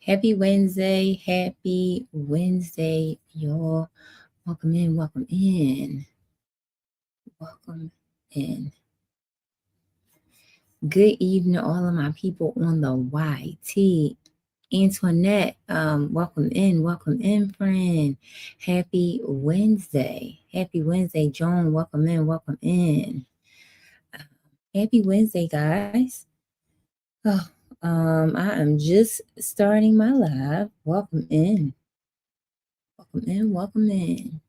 Happy Wednesday. Happy Wednesday, y'all. Welcome in. Welcome in. Welcome in. Good evening, all of my people on the YT. Antoinette, welcome in, friend. Happy Wednesday. Happy Wednesday, Joan. Welcome in, welcome in. Happy Wednesday, guys. Oh, I am just starting my live. Welcome in. Welcome in, welcome in.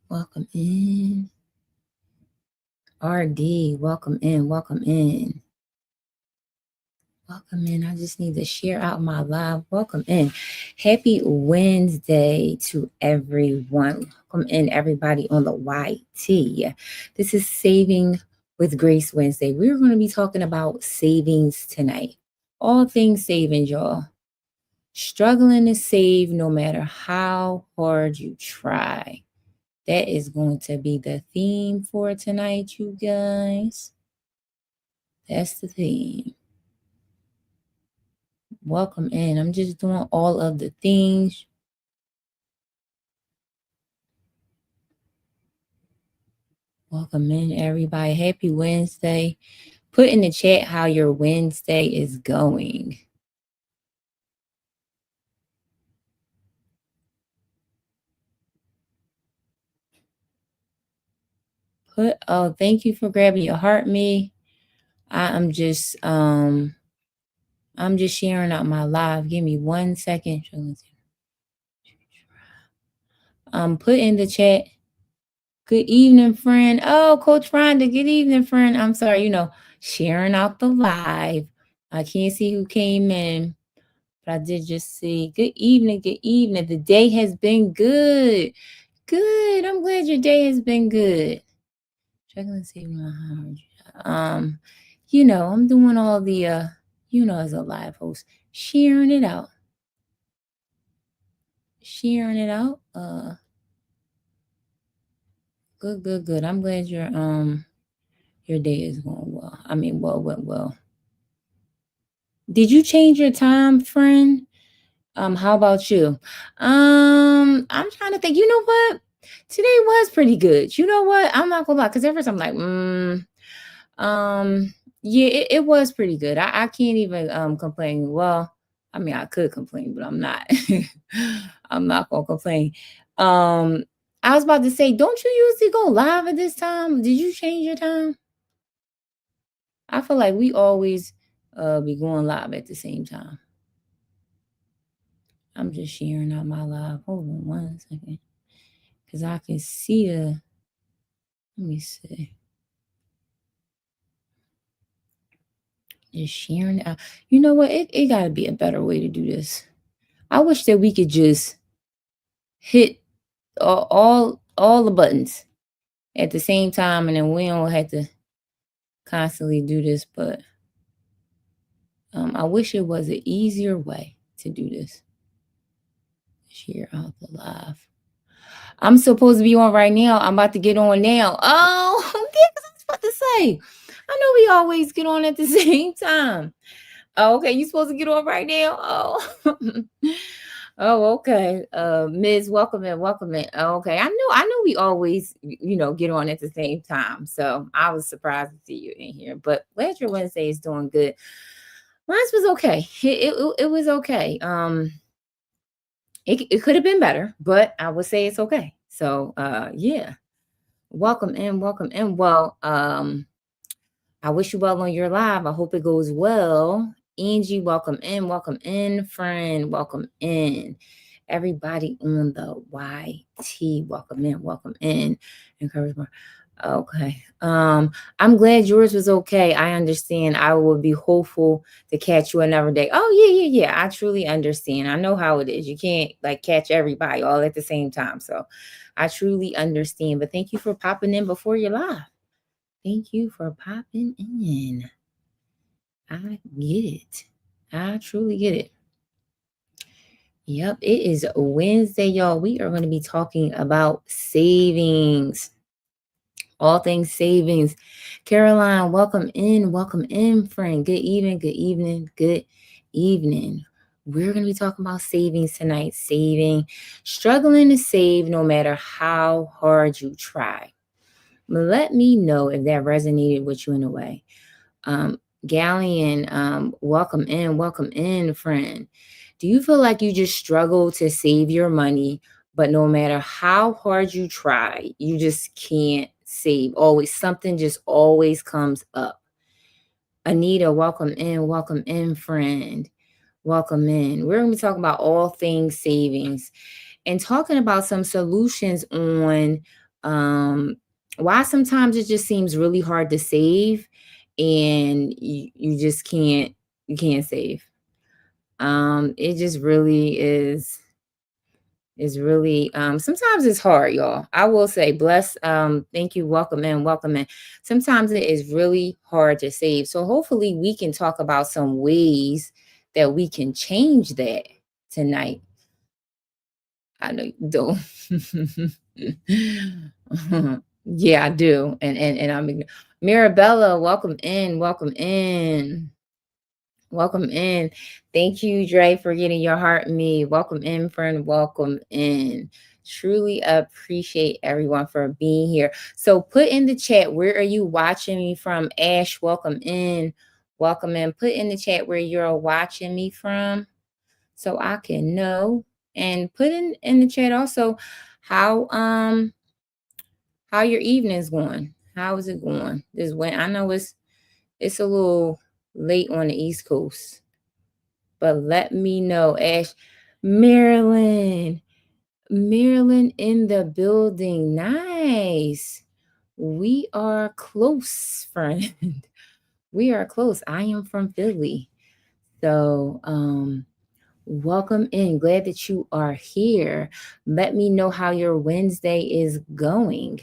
Welcome in. RD, welcome in, welcome in. Welcome in. I just need to share out my live. Welcome in. Happy Wednesday to everyone. Welcome in, everybody on the YT. This is Saving with Grace Wednesday. We're going to be talking about savings tonight. All things savings, y'all. Struggling to save no matter how hard you try. That is going to be the theme for tonight, you guys. That's the theme. Welcome in. I'm just doing all of the things. Welcome in, everybody. Happy Wednesday. Put in the chat how your Wednesday is going. Thank you for grabbing your heart, me. I'm just sharing out my live. Give me 1 second. Put in the chat. Good evening, friend. Oh, Coach Rhonda, good evening, friend. I'm sorry, sharing out the live. I can't see who came in, but I did just see. Good evening, good evening. The day has been good. Good. I'm glad your day has been good. Checking to see my heart. I'm doing all the as a live host, sharing it out. Sharing it out. Good. I'm glad your day is going well. I mean, went well. Did you change your time, friend? How about you? I'm trying to think. You know what? Today was pretty good. You know what? I'm not gonna lie, because at first I'm like, yeah, it was pretty good. I can't even complain. Well, I mean, I could complain, but I'm not. I'm not gonna complain. I was about to say, don't you usually go live at this time? Did you change your time? I feel like we always be going live at the same time. I'm just sharing out my live. Hold on 1 second. Because I can see let me see. Just sharing out. You know what? It got to be a better way to do this. I wish that we could just hit all the buttons at the same time, and then we don't have to constantly do this. But I wish it was an easier way to do this. Share out the live. I'm supposed to be on right now. I'm about to get on now. Oh, yeah, I was about to say. I know we always get on at the same time. Oh, okay. You supposed to get on right now? Oh. Oh, okay. Ms. Welcome in. Oh, okay. I know we always, get on at the same time. So I was surprised to see you in here. But glad your Wednesday is doing good. Mine was okay. It was okay. It could have been better, but I would say it's okay. So yeah. Welcome in. Well, I wish you well on your live. I hope it goes well. Angie, welcome in, friend, welcome in. Everybody on the YT, welcome in. Encourage more. Okay. I'm glad yours was okay. I understand. I will be hopeful to catch you another day. Oh, yeah. I truly understand. I know how it is. You can't catch everybody all at the same time. So I truly understand. But thank you for popping in before you're live. Thank you for popping in. I get it. I truly get it. Yep, it is Wednesday, y'all. We are going to be talking about savings. All things savings. Caroline, welcome in, friend. Good evening, good evening, good evening. We're going to be talking about savings tonight. Saving, struggling to save no matter how hard you try. Let me know if that resonated with you in a way. Galleon, welcome in, friend. Do you feel like you just struggle to save your money, but no matter how hard you try, you just can't save? Always something just always comes up. Anita, welcome in, friend. Welcome in. We're going to be talking about all things savings and talking about some solutions on why sometimes it just seems really hard to save and you just can't save. It just really is really sometimes it's hard, y'all. I will say bless, thank you, welcome in. Sometimes it is really hard to save, so hopefully we can talk about some ways that we can change that tonight. I know you do. Yeah, I do. And I'm Mirabella, welcome in. Welcome in. Thank you, Dre, for getting your heart me. Welcome in, friend. Welcome in. Truly appreciate everyone for being here. So put in the chat, where are you watching me from? Ash, welcome in. Welcome in. Put in the chat where you're watching me from so I can know. And put in the chat also how your evening's going. How is it going? This when I know it's a little late on the East Coast. But let me know, Ash. Maryland. Maryland in the building. Nice. We are close, friend. We are close. I am from Philly. So, welcome in. Glad that you are here. Let me know how your Wednesday is going.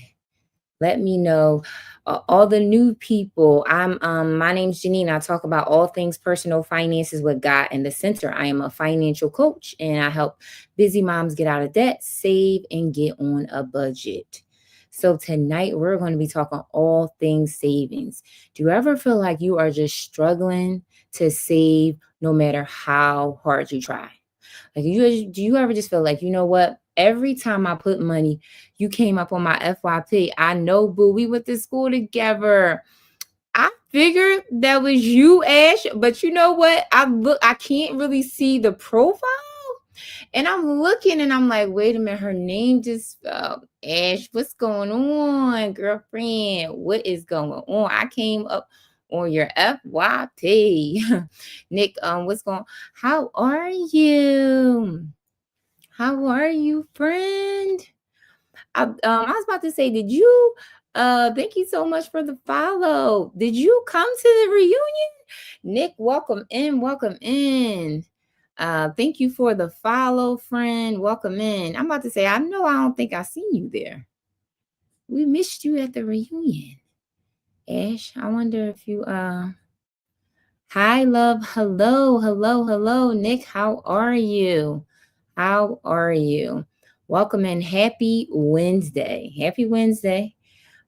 Let me know all the new people. My name's Janine. I talk about all things personal finances with God in the center. I am a financial coach and I help busy moms get out of debt, save, and get on a budget. So tonight we're going to be talking all things savings. Do you ever feel like you are just struggling to save no matter how hard you try? Like do you ever just feel like, you know what? Every time I put money, you came up on my FYP. I know, boo, we went to school together. I figured that was you, Ash, but you know what? I can't really see the profile. And I'm looking and I'm like, wait a minute, her name just Ash. What's going on, girlfriend? What is going on? I came up on your FYP. Nick, what's going on? How are you? How are you, friend? I was about to say, did you thank you so much for the follow. Did you come to the reunion? Nick, welcome in, welcome in. Thank you for the follow, friend. Welcome in. I'm about to say, I don't think I seen you there. We missed you at the reunion. Ash, I wonder if you hi, love. Hello. Nick, how are you? How are you? Welcome in. Happy Wednesday. Happy Wednesday.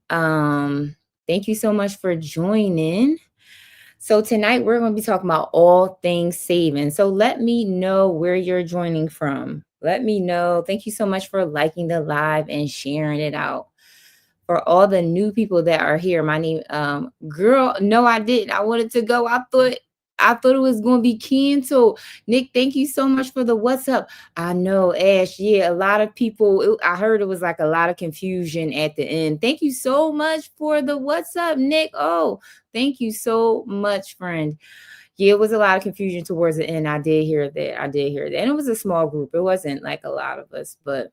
Thank you so much for joining. So tonight we're going to be talking about all things saving. So let me know where you're joining from. Let me know. Thank you so much for liking the live and sharing it out. For all the new people that are here, my name, girl, no, I didn't. I wanted to go. I thought it was going to be canceled. Nick, thank you so much for the what's up. I know, Ash. Yeah, a lot of people, I heard it was like a lot of confusion at the end. Thank you so much for the what's up, Nick. Oh, thank you so much, friend. Yeah, it was a lot of confusion towards the end. I did hear that. And it was a small group. It wasn't like a lot of us, but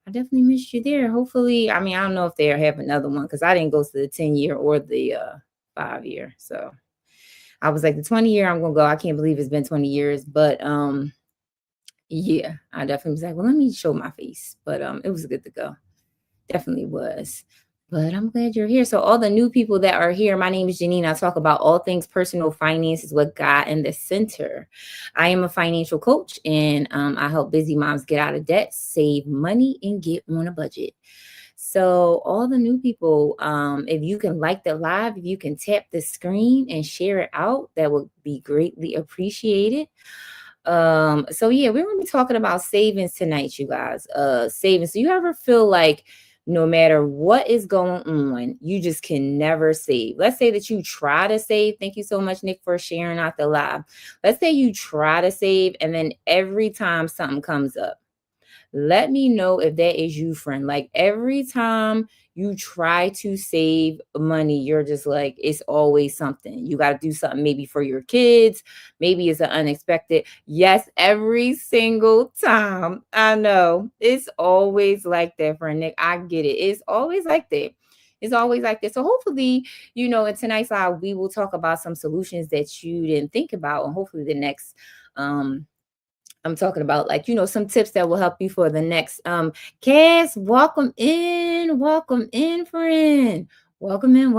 I definitely missed you there. Hopefully, I mean, I don't know if they'll have another one because I didn't go to the 10-year or the 5-year. So I was like, the 20-year, I'm gonna go. I can't believe it's been 20 years, but yeah, I definitely was like, well, let me show my face. But it was good to go. Definitely was. But I'm glad you're here. So all the new people that are here, my name is Janine. I talk about all things personal finances with God in the center. I am a financial coach and I help busy moms get out of debt, save money, and get on a budget. So all the new people, if you can like the live, if you can tap the screen and share it out, that would be greatly appreciated. So yeah, we're gonna be talking about savings tonight, you guys. Savings. So you ever feel like no matter what is going on, you just can never save? Let's say that you try to save. Thank you so much, Nick, for sharing out the live. Let's say you try to save, and then every time something comes up, let me know if that is you, friend. Like every time you try to save money, you're just like, it's always something. You got to do something maybe for your kids. Maybe it's an unexpected. Yes, every single time. I know. It's always like that, friend Nick. I get it. It's always like that. It's always like this. So hopefully, in tonight's live, we will talk about some solutions that you didn't think about. And hopefully the next I'm talking about, like, some tips that will help you for the next Cass, welcome in, friend. Welcome in.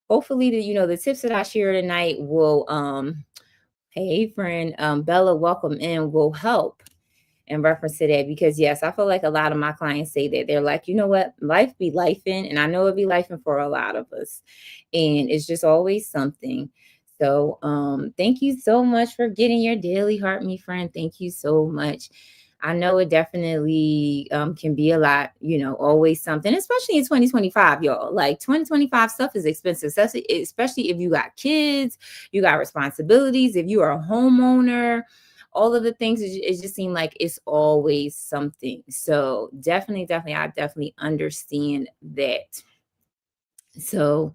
Hopefully the tips that I share tonight will hey friend, Bella, welcome in, will help in reference to that, because yes, I feel like a lot of my clients say that they're like, you know what, life be lifing, and I know it be lifing for a lot of us, and it's just always something. So thank you so much for getting your daily heart, me friend. Thank you so much. I know it definitely can be a lot, always something, especially in 2025, y'all. Like 2025 stuff is expensive, especially if you got kids, you got responsibilities, if you are a homeowner, all of the things, it just seemed like it's always something. So definitely, I definitely understand that. So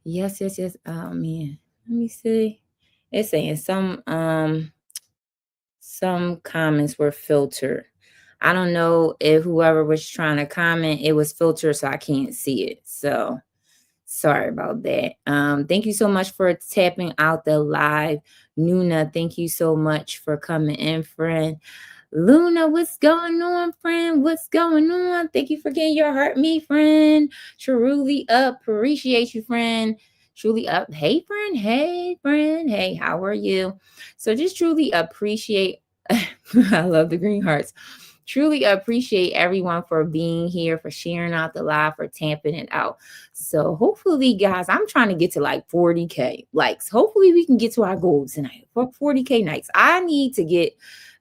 yes. Oh man, let me see. It's saying some comments were filtered. I don't know if whoever was trying to comment, it was filtered, so I can't see it. So sorry about that. Thank you so much for tapping out the live. Nuna, thank you so much for coming in, friend. Luna, what's going on, friend? What's going on? Thank you for getting your heart, me, friend. Truly appreciate you, friend. Truly up. Hey, friend. Hey, friend. Hey, how are you? So just truly appreciate. I love the green hearts. Truly appreciate everyone for being here, for sharing out the live, for tamping it out. So hopefully, guys, I'm trying to get to like 40K likes. Hopefully we can get to our goal tonight for 40K nights.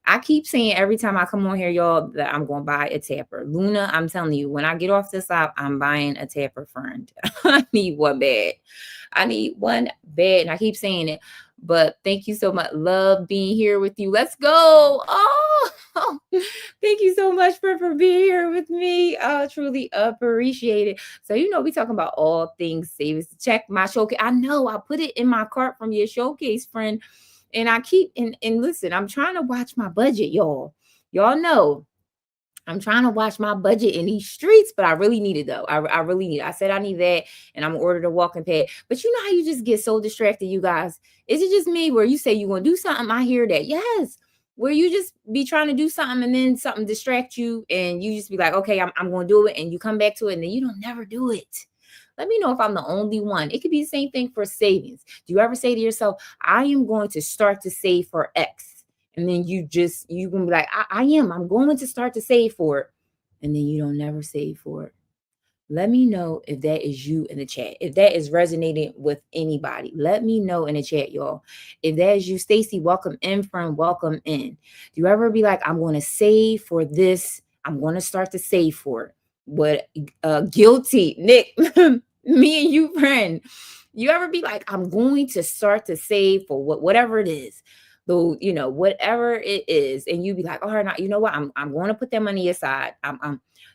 I keep saying every time I come on here, y'all, that I'm going to buy a tapper. Luna, I'm telling you, when I get off this live, I'm buying a tapper, friend. I need one bad. And I keep saying it. But thank you so much. Love being here with you. Let's go. Oh, thank you so much for being here with me. I truly appreciate it. So, we talking about all things savings. Check my showcase. I know I put it in my cart from your showcase, friend. And I keep and listen, I'm trying to watch my budget, y'all. Y'all know I'm trying to watch my budget in these streets, but I really need it though. I really need it. I said I need that, and I'm gonna order the walking pad. But you know how you just get so distracted, you guys? Is it just me where you say you're gonna do something? I hear that. Yes. Where you just be trying to do something and then something distract you, and you just be like, okay, I'm gonna do it, and you come back to it, and then you don't never do it. Let me know if I'm the only one. It could be the same thing for savings. Do you ever say to yourself, I am going to start to save for X? And then you gonna be like, I'm going to start to save for it. And then you don't never save for it. Let me know if that is you in the chat. If that is resonating with anybody, let me know in the chat, y'all. If that is you, Stacy, welcome in, friend. Welcome in. Do you ever be like, I'm going to save for this? I'm going to start to save for it. What guilty, Nick, me and you, friend. You ever be like, I'm going to start to save for whatever it is, though, whatever it is, and you be like, all right, now, you know what? I'm going to put that money aside.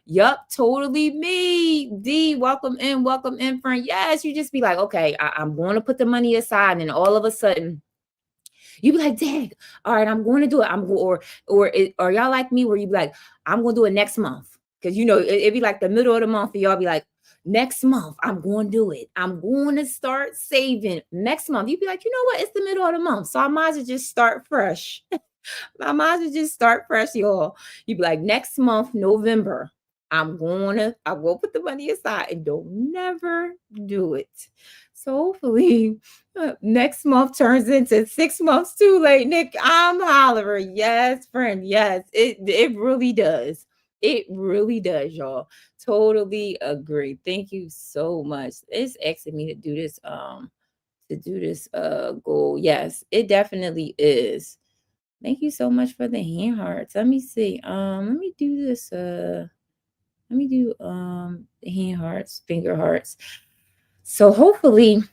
Yup, totally me. D, welcome in, friend. Yes, you just be like, okay, I'm going to put the money aside, and all of a sudden, you be like, dang, all right, I'm going to do it. Or y'all like me where you be like, I'm going to do it next month. Because, it be like the middle of the month, and y'all be like, next month, I'm going to do it. I'm going to start saving next month. You be like, you know what? It's the middle of the month. So I might as well just start fresh. Y'all. You be like, next month, November, I will put the money aside, and don't never do it. So hopefully next month turns into 6 months too late, Nick. I'm hollering. Yes, friend. Yes, it really does. It really does, y'all. Totally agree. Thank you so much. It's asking me to do this goal. Yes, it definitely is. Thank you so much for the hand hearts. Let me see. Let me do this. Let me do hand hearts, finger hearts. So hopefully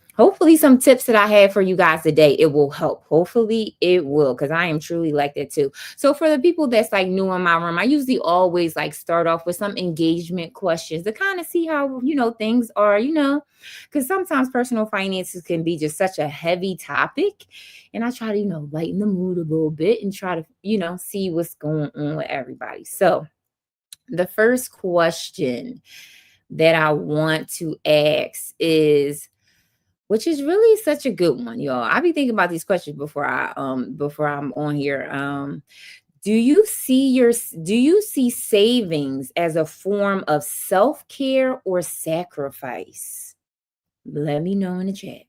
some tips that I have for you guys today, it will help. Hopefully it will, because I am truly like that too. So for the people that's like new in my room, I usually always like start off with some engagement questions to kind of see how, things are, because sometimes personal finances can be just such a heavy topic. And I try to, lighten the mood a little bit and try to, see what's going on with everybody. So the first question that I want to ask is, which is really such a good one, y'all. I be thinking about these questions before I'm on here. Do you see savings as a form of self-care or sacrifice? Let me know in the chat.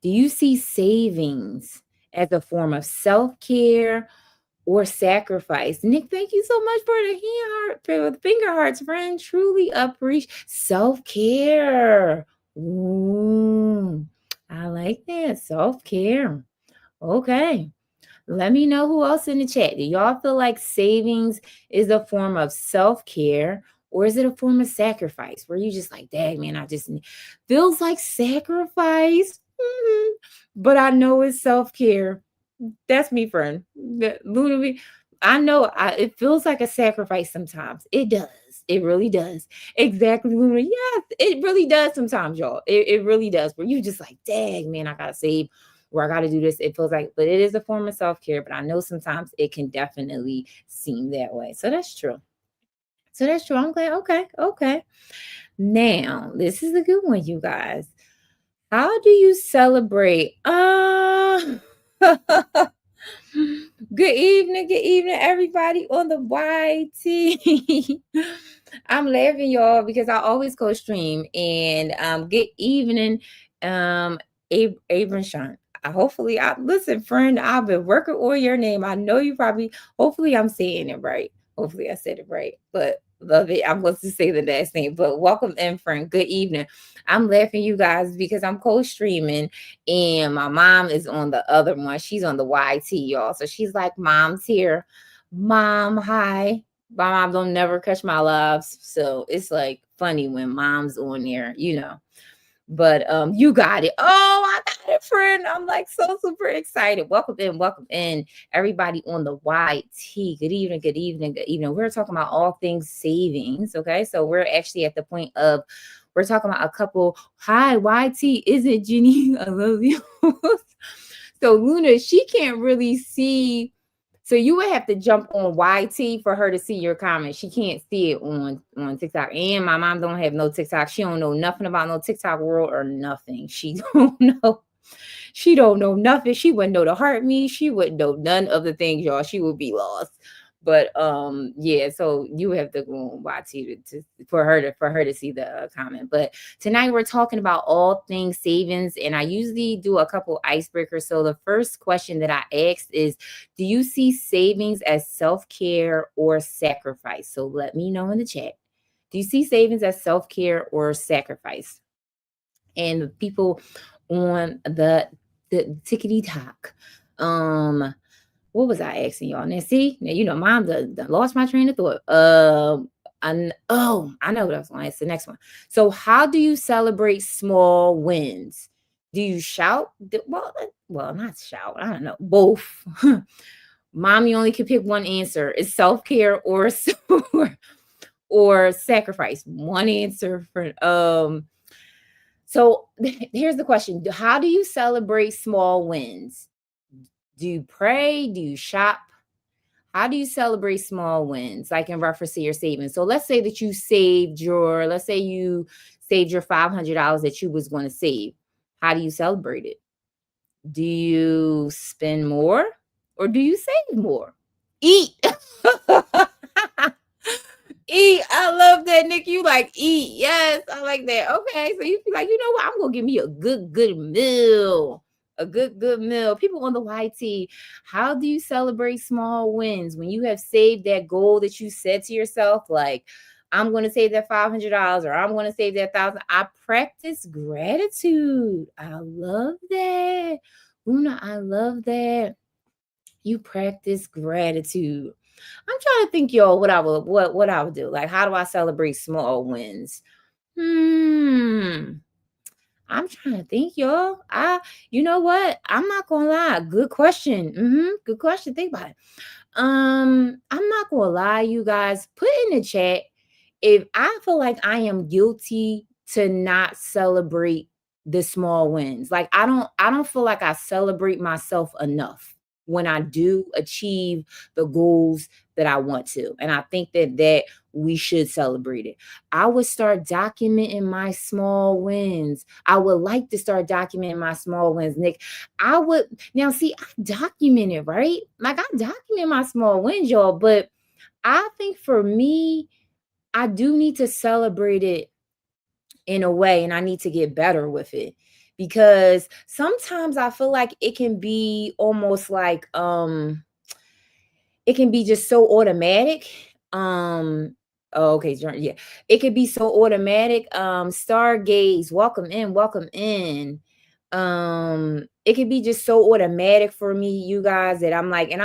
Do you see savings as a form of self-care or sacrifice? Nick, thank you so much for the hand heart, for the finger hearts, friend. Truly appreciate self-care. Ooh, I like that. Self-care. Okay. Let me know who else in the chat. Do y'all feel like savings is a form of self-care, or is it a form of sacrifice where you just like, dang, man, feels like sacrifice, but I know it's self-care. That's me, friend. Luna, I know it feels like a sacrifice sometimes. It does. It really does. Exactly, Luna. Yes, it really does sometimes, y'all. It really does. Where you just like, dang, man, I gotta save, or I gotta do this. It feels like, but it is a form of self-care. But I know sometimes it can definitely seem that way. So that's true. I'm glad. Okay. Now, this is a good one, you guys. How do you celebrate? Good evening, everybody on the YT. I'm laughing, y'all, because I always go stream. And good evening, Abram Sean. Hopefully, listen, friend. I've been working on your name. I know you probably. Hopefully, I'm saying it right. Hopefully, I said it right. But love it. I'm supposed to say the last name. But welcome in, friend. Good evening. I'm laughing, you guys, because I'm co-streaming and my mom is on the other one. She's on the YT, y'all. So she's like, Mom's here. Mom, hi. My mom don't never catch my lives. So it's like funny when mom's on there. But you got it. Oh, I got it, friend. I'm like so super excited. Welcome in, everybody on the YT. Good evening, good evening, good evening. We're talking about all things savings. Okay, so we're actually at the point of we're talking about a couple. Hi, YT. Is it Jenny? I love you. So Luna, she can't really see. So you would have to jump on YT for her to see your comment. She can't see it on TikTok. And my mom don't have no TikTok. She don't know nothing about no TikTok world or nothing. She don't know. She don't know nothing. She wouldn't know to heart me. She wouldn't know none of the things, y'all. She would be lost. But yeah, so you have to go on YT for her to see the comment. But tonight we're talking about all things savings, and I usually do a couple icebreakers. So the first question that I asked is, do you see savings as self-care or sacrifice? So let me know in the chat. Do you see savings as self-care or sacrifice? And the people on the tickety talk. What was I asking y'all? Now, see, now mom done lost my train of thought. I know what I was going to ask. The next one. So, how do you celebrate small wins? Do you shout? Well, not shout. I don't know. Both. Mom, you only can pick one answer. Is self-care or sacrifice? One answer for So here's the question. How do you celebrate small wins? Do you pray? Do you shop? How do you celebrate small wins, like in reference to your savings? So let's say that you saved your $500 that you was going to save. How do you celebrate it? Do you spend more or do you save more? Eat. Eat. I love that, Nick. You like eat. Yes, I like that. Okay. So you feel like, you know what? I'm going to give me a good meal. A good meal. People on the YT, how do you celebrate small wins when you have saved that goal that you set to yourself? Like, I'm going to save that $500 or I'm going to save that 1,000. I practice gratitude. I love that. Una, I love that. You practice gratitude. I'm trying to think, y'all, what I would do. Like, how do I celebrate small wins? I'm trying to think, y'all. You know what? I'm not gonna lie. Good question. Good question. Think about it. I'm not gonna lie, you guys. Put in the chat if I feel like I am guilty to not celebrate the small wins. Like I don't feel like I celebrate myself enough when I do achieve the goals that I want to. And I think that we should celebrate it. I would start documenting my small wins. I would like to start documenting my small wins, Nick. I would now see I document it, right? Like I document my small wins, y'all, but I think for me, I do need to celebrate it in a way, and I need to get better with it because sometimes I feel like it can be almost like it can be just so automatic. Oh, okay, yeah. It could be so automatic. Stargaze, welcome in, welcome in. It could be just so automatic for me, you guys, that I'm like, and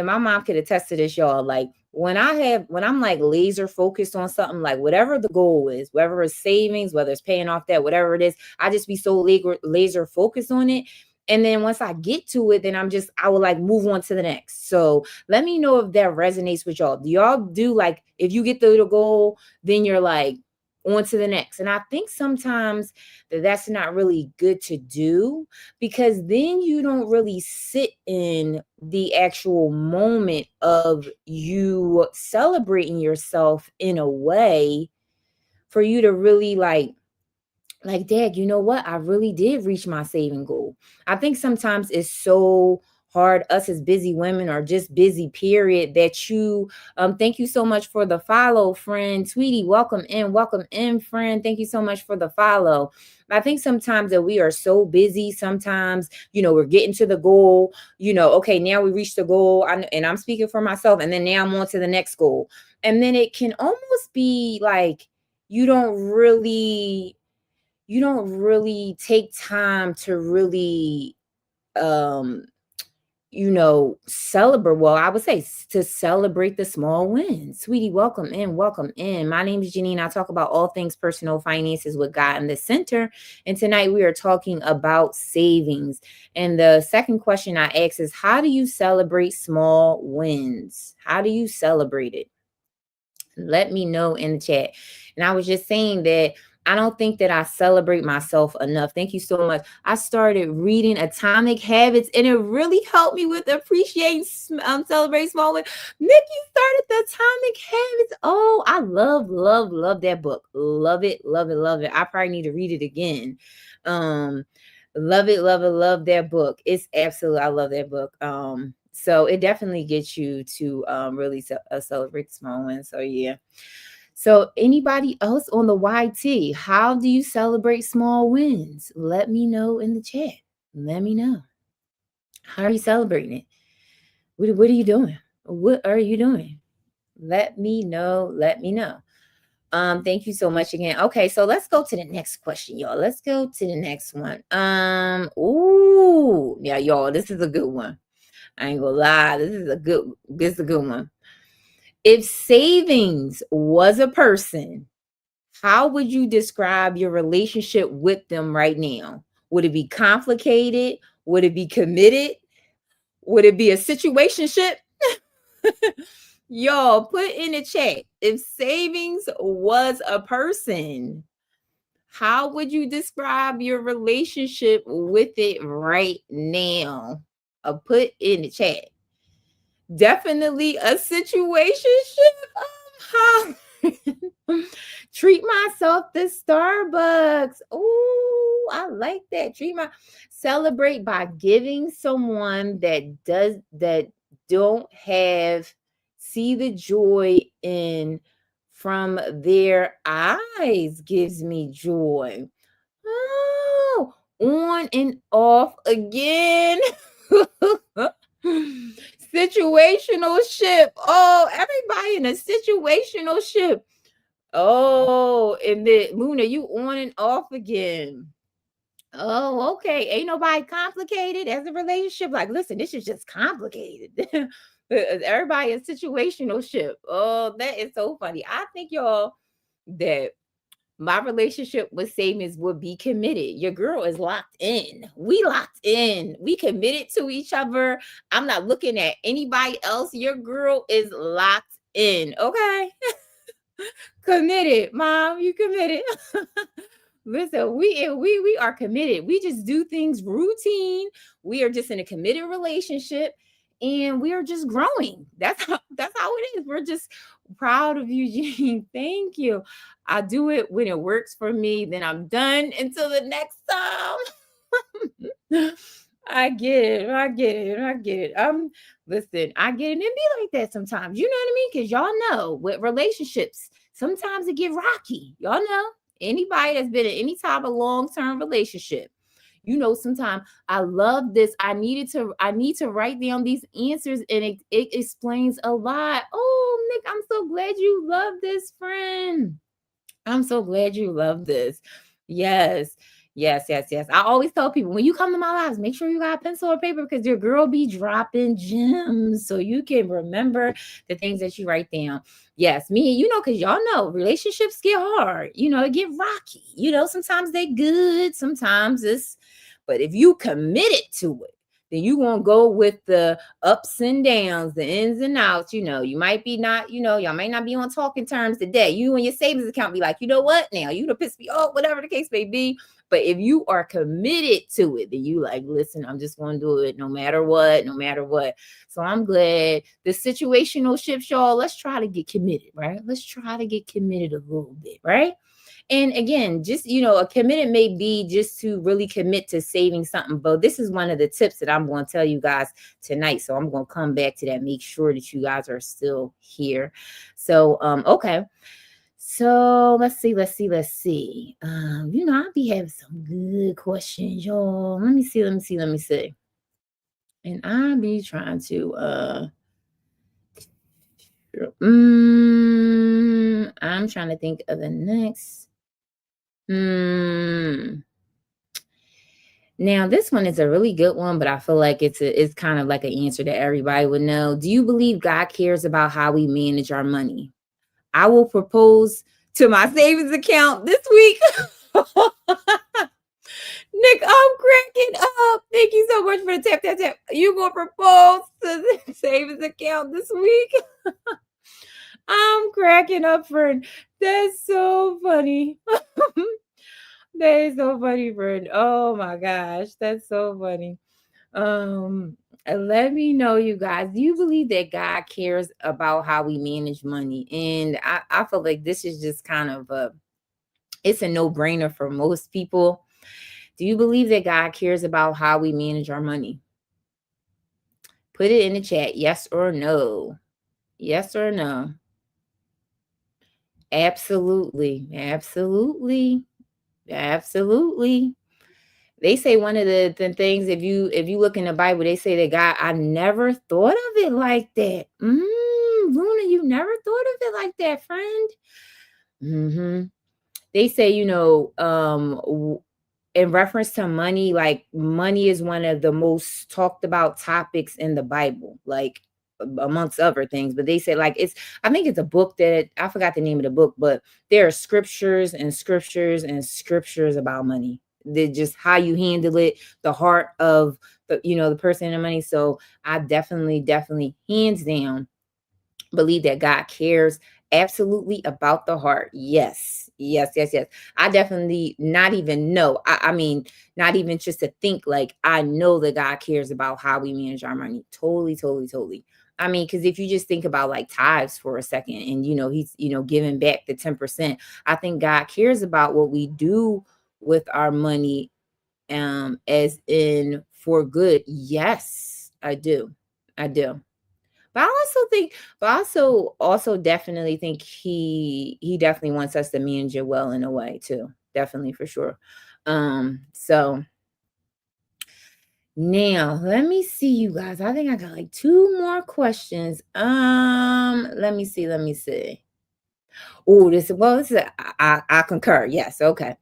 my mom could attest to this, y'all. Like when I'm like laser focused on something, like whatever the goal is, whether it's savings, whether it's paying off debt, whatever it is, I just be so laser focused on it. And then once I get to it, then I will like move on to the next. So let me know if that resonates with y'all. Do y'all do like if you get the goal, then you're like on to the next? And I think sometimes that's not really good to do because then you don't really sit in the actual moment of you celebrating yourself in a way for you to really like, Dad, you know what? I really did reach my saving goal. I think sometimes it's so hard, us as busy women or just busy, period, that thank you so much for the follow, friend. Tweety, welcome in, friend. Thank you so much for the follow. I think sometimes that we are so busy, sometimes, we're getting to the goal, okay, now we reached the goal, and I'm speaking for myself, and then now I'm on to the next goal. And then it can almost be like you don't really take time to really celebrate. Well, I would say to celebrate the small wins. Sweetie, welcome in. My name is Janine. I talk about all things personal finances with God in the center, and tonight we are talking about savings. And the second question I ask is, how do you celebrate small wins? How do you celebrate it? Let me know in the chat. And I was just saying that I don't think that I celebrate myself enough. Thank you so much. I started reading Atomic Habits, and it really helped me with appreciating, celebrate small wins. Nikki started the Atomic Habits. Oh, I love that book. Love it. I probably need to read it again. Love it, love that book. It's absolutely, I love that book. So it definitely gets you to really celebrate the small wins. So yeah. So anybody else on the YT, how do you celebrate small wins? Let me know in the chat. Let me know. How are you celebrating it? What are you doing? What are you doing? Let me know. Thank you so much again. Okay, so let's go to the next question, y'all. Let's go to the next one. Ooh, yeah, y'all, this is a good one. I ain't gonna lie, this is a good one. If savings was a person, how would you describe your relationship with them right now? Would it be complicated? Would it be committed? Would it be a situationship? Y'all, put in the chat. If savings was a person, how would you describe your relationship with it right now? Put in the chat. Definitely a situationship. Treat myself to Starbucks. Oh, I like that. Celebrate by giving someone that don't have, see the joy in from their eyes gives me joy. Oh, on and off again. Situational ship. Oh, everybody in a situational ship. Oh, and then Luna, you on and off again. Oh, okay. Ain't nobody complicated as a relationship. Like, listen, this is just complicated. Everybody a situational ship. Oh, that is so funny. I think y'all that my relationship with Savings would be committed. Your girl is locked in. We locked in. We committed to each other. I'm not looking at anybody else. Your girl is locked in. Okay. Committed, mom. You committed. Listen, we are committed. We just do things routine. We are just in a committed relationship and we are just growing. That's how it is. We're just proud of you, Jean. Thank you. I do it when it works for me, then I'm done until the next time. I get it. I get it. I get it. Listen, I get it. And be like that sometimes. You know what I mean? Because y'all know with relationships, sometimes it get rocky. Y'all know. Anybody that's been in any type of long-term relationship, you know, sometimes I love this. I need to write down these answers and it explains a lot. Oh, Nick, I'm so glad you love this, friend. I'm so glad you love this. Yes. Yes, yes, yes. I always tell people when you come to my lives, make sure you got pencil or paper because your girl be dropping gems so you can remember the things that you write down. Yes, me, you know, because y'all know relationships get hard, you know, it get rocky. You know, sometimes they good, sometimes it's, but if you committed to it, then you won't go with the ups and downs, the ins and outs. You know, you might be not, you know, y'all might not be on talking terms today. You and your savings account be like, you know what? Now you done pissed me off, whatever the case may be. But if you are committed to it, then you like, listen, I'm just going to do it no matter what, no matter what. So I'm glad the situational shifts, y'all. Let's try to get committed, right? Let's try to get committed a little bit, right? And again, just, you know, a committed may be just to really commit to saving something. But this is one of the tips that I'm going to tell you guys tonight. So I'm going to come back to that. Make sure that you guys are still here. So, okay. So let's see. You know, I'll be having some good questions, y'all. Let me see. And I'll be trying to I'm trying to think of the next. Now this one is a really good one, but I feel like it's kind of like an answer that everybody would know. Do you believe God cares about how we manage our money? I will propose to my savings account this week. Nick, I'm cracking up. Thank you so much for the tap. You gonna propose to the savings account this week? I'm cracking up, friend. That's so funny. That is so funny, friend. Oh my gosh, that's so funny. Let me know, you guys. Do you believe that God cares about how we manage money? And I feel like this is just kind of it's a no-brainer for most people. Do you believe that God cares about how we manage our money? Put it in the chat, yes or no. Yes or no. Absolutely. They say one of the things, if you look in the Bible, they say that God, I never thought of it like that. Luna, you never thought of it like that, friend. They say, you know, in reference to money, like money is one of the most talked about topics in the Bible, like amongst other things. But they say like I think it's a book that I forgot the name of the book, but there are scriptures and scriptures and scriptures about money. They're just how you handle it, the heart of the person in the money. So I definitely hands down believe that God cares absolutely about the heart. Yes. I definitely not even know. I mean, not even just to think, like, I know that God cares about how we manage our money. Totally. I mean, because if you just think about like tithes for a second and, he's, giving back the 10%, I think God cares about what we do with our money, as in for good. Yes, I do. But I also definitely think he definitely wants us to manage it well in a way too. Definitely for sure. So Now, let me see, you guys. I think I got like 2 more questions. Let me see. Oh, this is I concur. Yes, okay.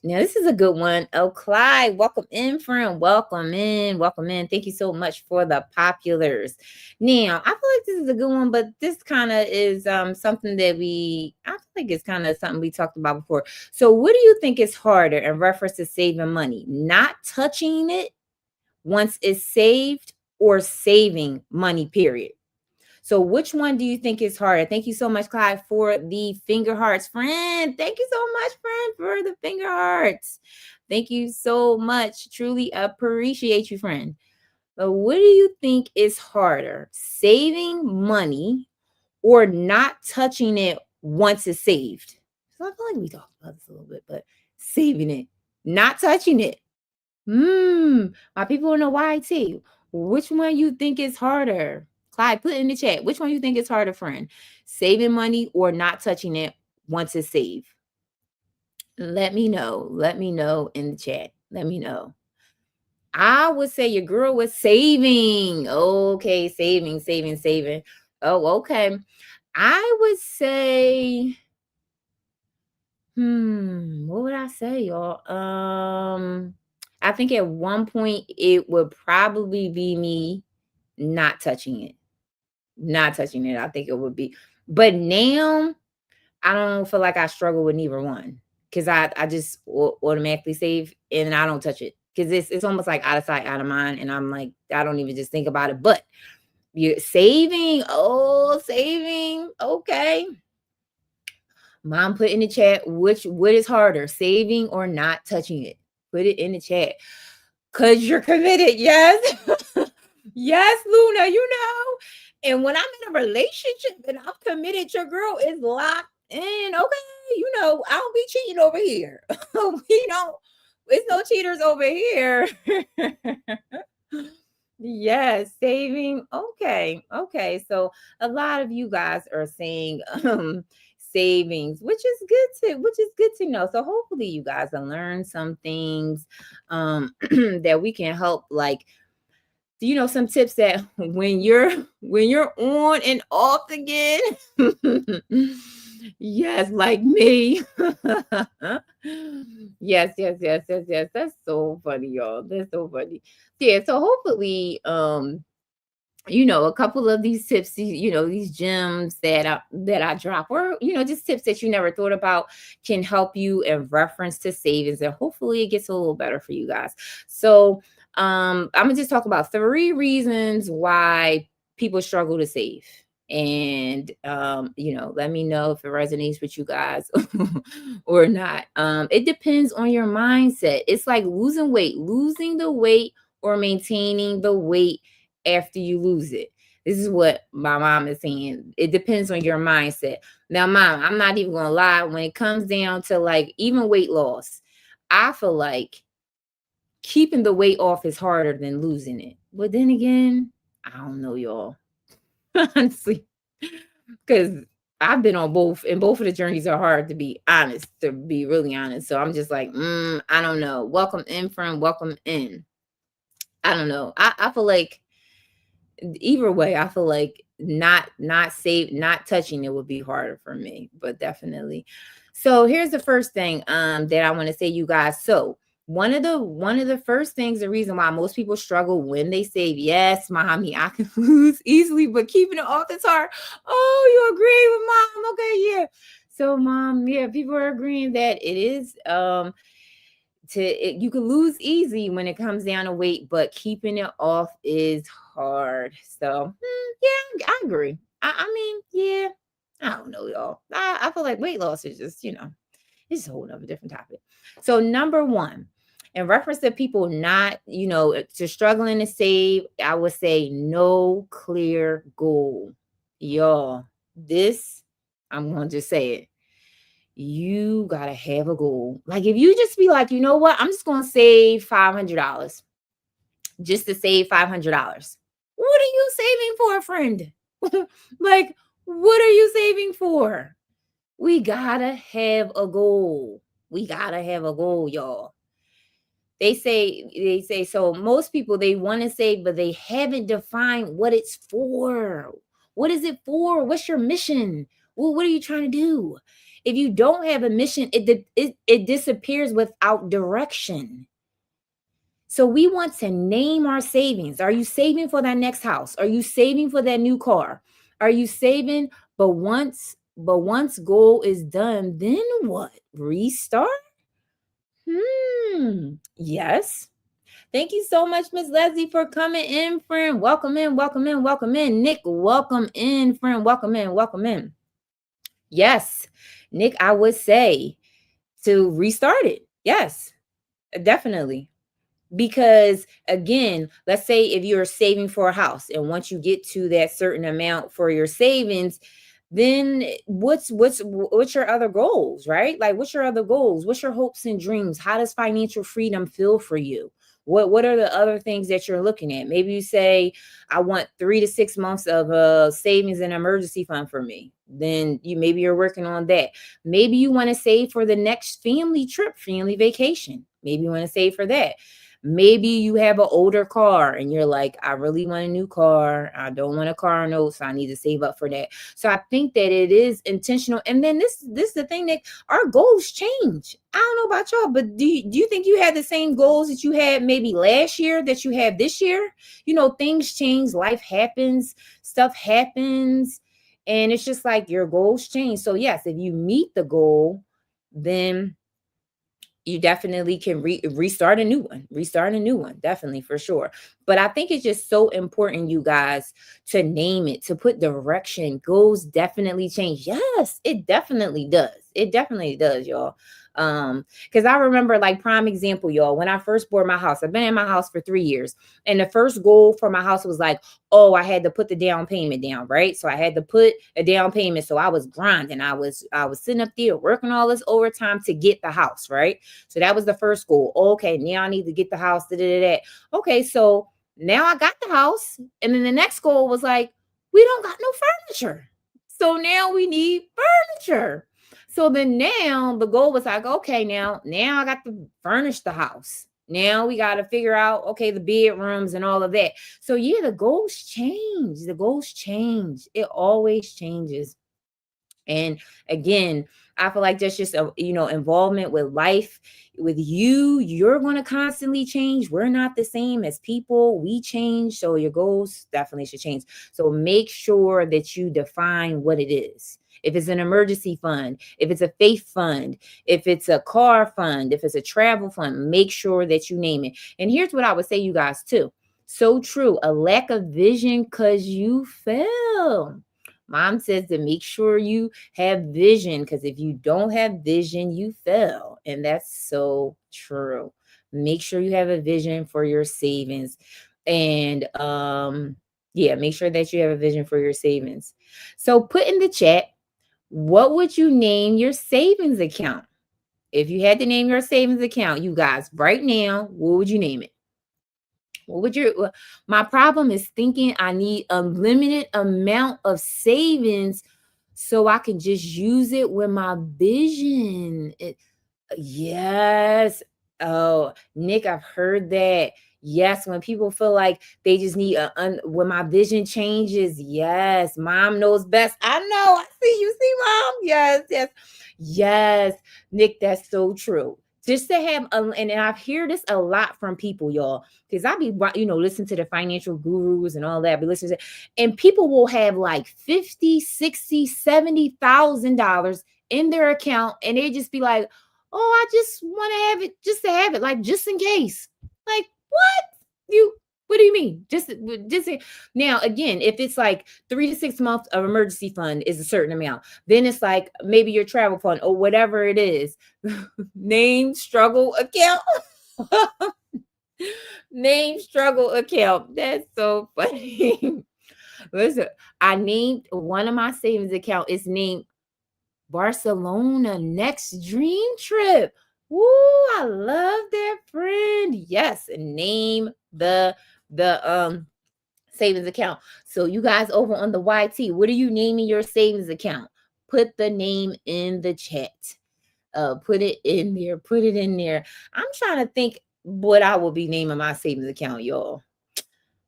Now this is a good one. Oh, Clyde, welcome in, friend. Welcome in. Thank you so much for the populars. Now, I feel like this is a good one, but this kind of is something that I feel like it's kind of something we talked about before. So, what do you think is harder in reference to saving money? Not touching it once it's saved, or saving money, period? So which one do you think is harder? Thank you so much, Clyde, for the finger hearts. Friend, thank you so much, friend, for the finger hearts. Thank you so much. Truly appreciate you, friend. But what do you think is harder? Saving money or not touching it once it's saved? So I feel like we talked about this a little bit, but saving it, not touching it. My people in the YT, which one you think is harder? Clyde, put in the chat. Which one you think is harder, friend? Saving money or not touching it once it's saved? Let me know. Let me know in the chat. Let me know. I would say your girl was saving. Okay, saving. Oh, okay. I would say, what would I say, y'all? I think at one point it would probably be me not touching it. Not touching it. I think it would be. But now I don't feel like I struggle with neither one, because I just automatically save and I don't touch it, because it's almost like out of sight, out of mind, and I'm like, I don't even just think about it. But you saving, saving, okay. Mom, put in the chat what is harder, saving or not touching it. Put it in the chat. Cause you're committed. Yes. Yes, Luna, And when I'm in a relationship and I'm committed, your girl is locked in. Okay, I don't be cheating over here. We don't, there's no cheaters over here. Yes, saving. Okay. Okay. So a lot of you guys are saying savings, which is good to know. So hopefully you guys will learn some things that we can help, like, some tips that when you're on and off again. Yes, like me. Yes. That's so funny, y'all. That's so funny. Yeah, so hopefully a couple of these tips, these gems that I drop, or just tips that you never thought about, can help you in reference to savings, and hopefully it gets a little better for you guys. So I'm gonna just talk about 3 reasons why people struggle to save. And let me know if it resonates with you guys or not. It depends on your mindset. It's like losing the weight or maintaining the weight after you lose it. This is what my mom is saying. It depends on your mindset. Now, mom, I'm not even gonna lie, when it comes down to like even weight loss, I feel like keeping the weight off is harder than losing it. But then again, I don't know, y'all. Honestly, because I've been on both, and both of the journeys are hard, to be honest, to be really honest. So I'm just like, I don't know. Welcome in, friend. Welcome in. I don't know. I feel like either way, I feel like not touching it would be harder for me, but definitely. So here's the first thing that I want to say, you guys. So one of the first things, the reason why most people struggle when they save, yes, mommy, I can lose easily, but keeping it off is hard. Oh, you agree with mom? Okay, yeah. So mom, yeah, people are agreeing that it is you can lose easy when it comes down to weight, but keeping it off is hard. So yeah, I agree. I mean, yeah, I don't know, y'all. I feel like weight loss is just, it's a whole nother different topic. So number one, in reference to people not, to struggling to save, I would say no clear goal. Y'all, this, I'm gonna just say it. You gotta have a goal. Like, if you just be like, you know what, I'm just gonna save $500 just to save $500. What are you saving for, friend? Like, what are you saving for? We gotta have a goal. We gotta have a goal, y'all. They say so most people, they want to save, but they haven't defined what it's for. What is it for? What's your mission? Well, what are you trying to do? If you don't have a mission, it disappears without direction. So we want to name our savings. Are you saving for that next house? Are you saving for that new car? Are you saving? But once goal is done, then what? Restart? Yes. Thank you so much, Miss Leslie, for coming in, friend. Welcome in, welcome in, welcome in. Nick, welcome in, friend. Welcome in, welcome in. Yes, Nick, I would say to restart it. Yes, definitely. Because again, let's say if you're saving for a house, and once you get to that certain amount for your savings, then what's your other goals, right? Like, what's your other goals? What's your hopes and dreams? How does financial freedom feel for you? What are the other things that you're looking at? Maybe you say, I want 3 to 6 months of savings and emergency fund for me. Then you're working on that. Maybe you want to save for the next family trip, family vacation. Maybe you want to save for that. Maybe you have an older car and you're like, I really want a new car. I don't want a car note, so I need to save up for that. So I think that it is intentional. And then this is the thing, that our goals change. I don't know about y'all, but do you think you had the same goals that you had maybe last year that you have this year? Things change, life happens, stuff happens, and it's just like your goals change. So yes, if you meet the goal, then you definitely can restart a new one, definitely, for sure. But I think it's just so important, you guys, to name it, to put direction. Goals definitely change. Yes, it definitely does, y'all. Because I remember, like, prime example, y'all, when I first bought my house. I've been in my house for 3 years, and the first goal for my house was like, oh, I had to put the down payment down, right? So I had to put a down payment. So I was grinding. I was sitting up there working all this overtime to get the house, right? So that was the first goal. Okay, now I need to get the house. Okay, so now I got the house. And then the next goal was like, we don't got no furniture. So now we need furniture. So then now the goal was like, okay, now I got to furnish the house. Now we got to figure out, okay, the bedrooms and all of that. So yeah, the goals change. The goals change. It always changes. And again, I feel like that's just involvement with life. With you're going to constantly change. We're not the same as people. We change. So your goals definitely should change. So make sure that you define what it is. If it's an emergency fund, if it's a faith fund, if it's a car fund, if it's a travel fund, make sure that you name it. And here's what I would say, you guys, too. So true. A lack of vision because you fail. Mom says to make sure you have vision, because if you don't have vision, you fail. And that's so true. Make sure you have a vision for your savings. And make sure that you have a vision for your savings. So put in the chat, what would you name your savings account? If you had to name your savings account, you guys, right now, what would you name it? My problem is thinking I need a limited amount of savings so I can just use it with my vision. Yes. Oh, Nick, I've heard that. Yes, when people feel like they just need when my vision changes. Yes, mom knows best. I know. I see you, see, mom. Yes, yes, yes. Nick, that's so true. Just to have, and I've heard this a lot from people, y'all, because I be, listen to the financial gurus and all that, but listen to, and people will have like 50, 60, $70,000 in their account, and they just be like, oh, I just want to have it just to have it, like, just in case. Like, what do you mean? Just now, again, if it's like 3 to 6 months of emergency fund is a certain amount, then it's like maybe your travel fund or whatever it is. Name struggle account. Name struggle account. That's so funny. Listen, I named one of my savings account is named Barcelona next dream trip. Woo, I love that, friend. Yes, name the savings account. So you guys over on the YT, what are you naming your savings account? Put the name in the chat. Put it in there. I'm trying to think. what I will be naming my savings account, y'all.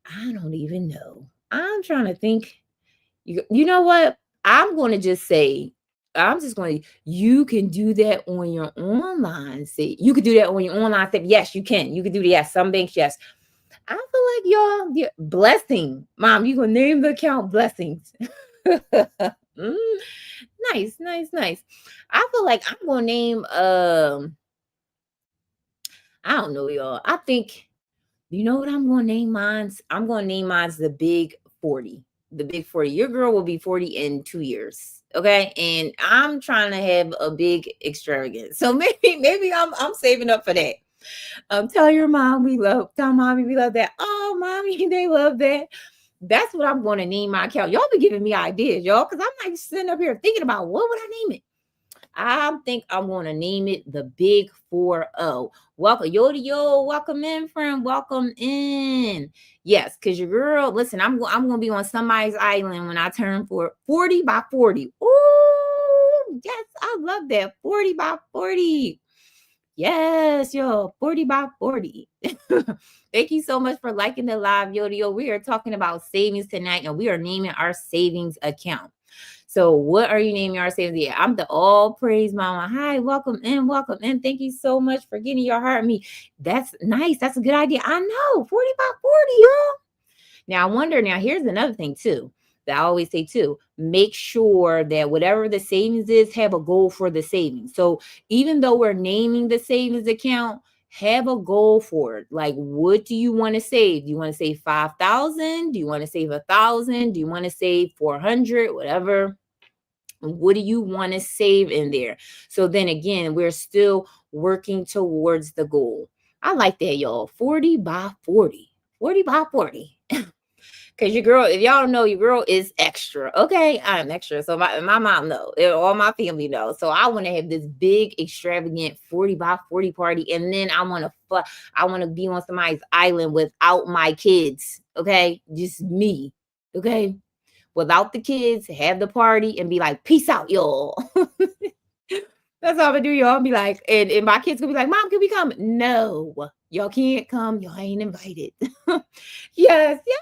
I don't even know. I'm trying to think. You know what? I'm going to just say, I'm just going to, you can do that on your online. See, you could do that on your online. Yes, you can. You can do that. Yes, some banks, yes. I feel like y'all, yeah, blessing. Mom, you can name the account blessings. Mm, nice, nice, nice. I feel like I'm gonna name I don't know, y'all. I think you know what I'm gonna name mine's? I'm gonna name mine's the big 40. The big 40. Your girl will be 40 in 2 years. Okay. And I'm trying to have a big extravagance. So maybe I'm saving up for that. Tell your mom we love, tell mommy we love that. Oh, mommy, they love that. That's what I'm going to name my account. Y'all be giving me ideas, y'all, because I'm like sitting up here thinking about what would I name it? I think I'm going to name it the Big 4-0. Welcome, yo, welcome in, friend. Welcome in. Yes, because your girl, listen, I'm going to be on somebody's island when I turn 40 by 40. Ooh, yes, I love that. 40 by 40. Yes, yo, 40 by 40. Thank you so much for liking the live, Yodio. We are talking about savings tonight, and we are naming our savings account. So, what are you naming our savings? Yeah, I'm the all praise mama. Hi, welcome in, welcome in. Thank you so much for getting your heart me. That's nice. That's a good idea. I know, 40 by 40, y'all. Now, I wonder, now here's another thing too that I always say too, make sure that whatever the savings is, have a goal for the savings. So even though we're naming the savings account, have a goal for it. Like, what do you want to save? Do you want to save 5,000? Do you want to save 1,000? Do you want to save 400? Whatever. What do you want to save in there? So then again, we're still working towards the goal. I like that, y'all. 40 by 40. 40 by 40. Because your girl, if y'all don't know, your girl is extra. Okay, I'm extra. So my mom know, all my family know. So I want to have this big, extravagant 40 by 40 party, and then I want to be on somebody's island without my kids. Okay, just me. Okay, without the kids, have the party and be like, peace out, y'all. That's all I'm gonna do, y'all. Be like, and my kids gonna be like, Mom, can we come? No, y'all can't come. Y'all ain't invited. Yes, me.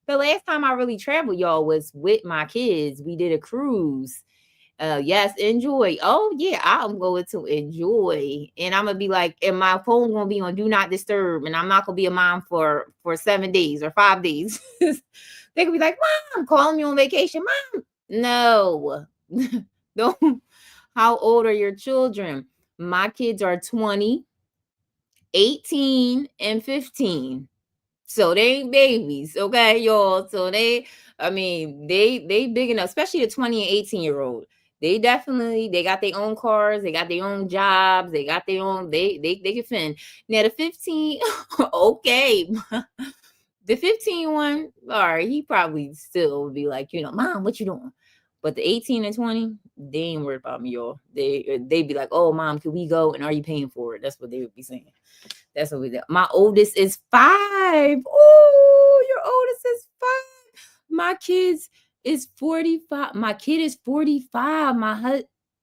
The last time I really traveled, y'all, was with my kids. We did a cruise. Yes, enjoy. Oh yeah, I'm going to enjoy, and I'm gonna be like, and my phone gonna be on do not disturb, and I'm not gonna be a mom for 7 days or 5 days. They could be like, Mom, calling me on vacation. Mom, no, don't. How old are your children? My kids are 20, 18, and 15. So they ain't babies, okay, y'all. So they big enough, especially the 20 and 18-year-old. They got their own cars, they got their own jobs, they got their own, they can fend. Now the 15, okay. The 15 one, all right, he probably still would be like, Mom, what you doing? But the 18 and 20, they ain't worried about me, y'all. They be like, oh, Mom, can we go? And are you paying for it? That's what they would be saying. That's what we do. My oldest is 5. Oh, your oldest is 5. My kids is 45. My kid is 45. My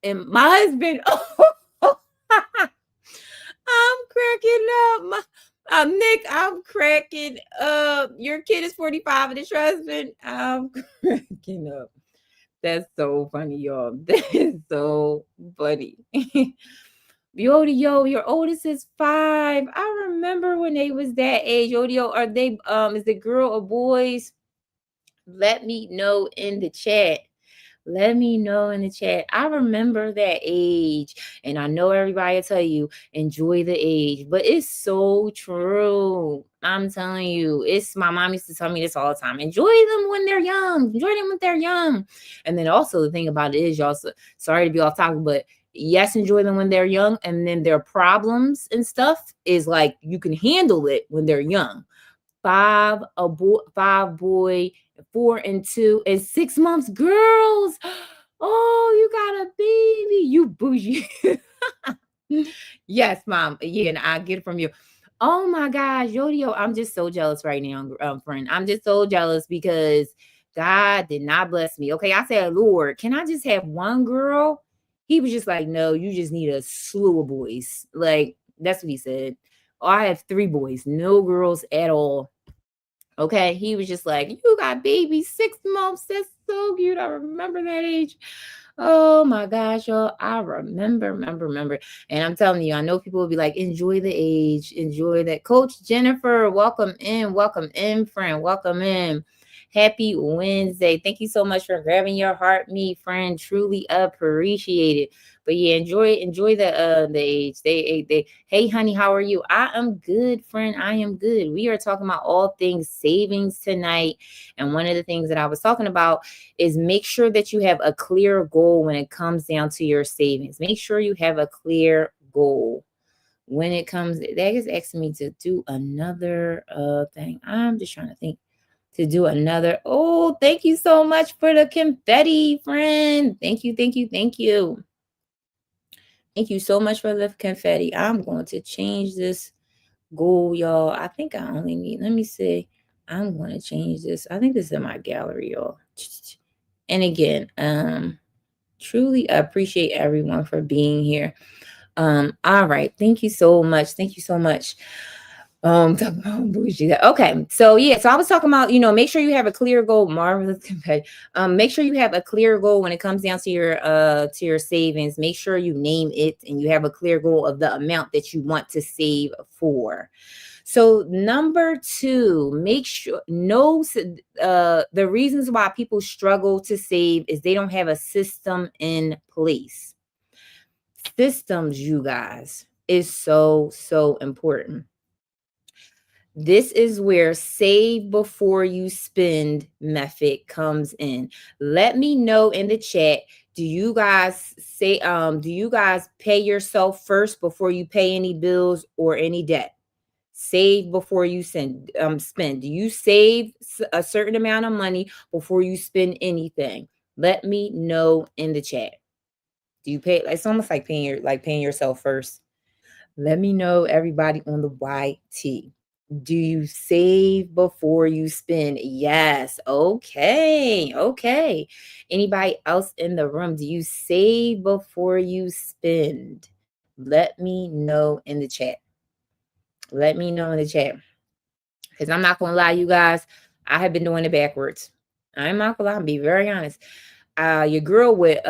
husband. Oh, I'm cracking up. Nick, I'm cracking up. Your kid is 45 and it's your husband. I'm cracking up. That's so funny, y'all. That is so funny. Yodio, your oldest is 5. I remember when they was that age. Yodio, are they is it girl or boys? Let me know in the chat. Let me know in the chat. I remember that age, and I know everybody will tell you enjoy the age, but it's so true. I'm telling you, it's my mom used to tell me this all the time. Enjoy them when they're young. Enjoy them when they're young. And then also the thing about it is, y'all. Sorry to be off topic, but yes, enjoy them when they're young, and then their problems and stuff is like you can handle it when they're young. 5 boy, 4 and 2 and 6 months girls. Oh, you got a baby, you bougie. Yes, Mom. Yeah, and I get it from you. Oh my gosh, Yodio, I'm just so jealous right now, friend. I'm just so jealous because God did not bless me. Okay, I said, Lord, can I just have one girl? He was just like, no, you just need a slew of boys. Like, That's what he said. Oh, I have 3 boys, no girls at all. Okay. He was just like, you got babies, 6 months. That's so cute. I remember that age. Oh my gosh, y'all. I remember. And I'm telling you, I know people will be like, enjoy the age, enjoy that. Coach Jennifer, welcome in, friend. Welcome in. Happy Wednesday. Thank you so much for grabbing your heart, me, friend. Truly appreciate it. But yeah, enjoy the age. They hey honey, how are you? I am good, friend. I am good. We are talking about all things savings tonight. And one of the things that I was talking about is make sure that you have a clear goal when it comes down to your savings. Make sure you have a clear goal when it comes. That is asking me to do another thing. I'm just trying to think to do another. Oh, thank you so much for the confetti, friend. Thank you, thank you, thank you. Thank you so much for the confetti. I'm going to change this goal, y'all. I think I only need, let me see. I'm going to change this. I think this is in my gallery, y'all. And again, truly appreciate everyone for being here. All right. Thank you so much. Thank you so much. Talking about bougie. Okay. So yeah, so I was talking about, make sure you have a clear goal. Marvelous compared. Make sure you have a clear goal when it comes down to your savings. Make sure you name it and you have a clear goal of the amount that you want to save for. So number 2, make sure the reasons why people struggle to save is they don't have a system in place. Systems, you guys, is so important. This is where save before you spend method comes in. Let me know in the chat. Do you guys pay yourself first before you pay any bills or any debt? Save before you spend. Do you save a certain amount of money before you spend anything? Let me know in the chat. Do you pay? It's almost like paying yourself first. Let me know, everybody on the YT. Do you save before you spend? Yes. Okay. Anybody else in the room? Do you save before you spend? Let me know in the chat. Let me know in the chat. Because I'm not going to lie, you guys, I have been doing it backwards. I'm not going to lie, be very honest. Your girl would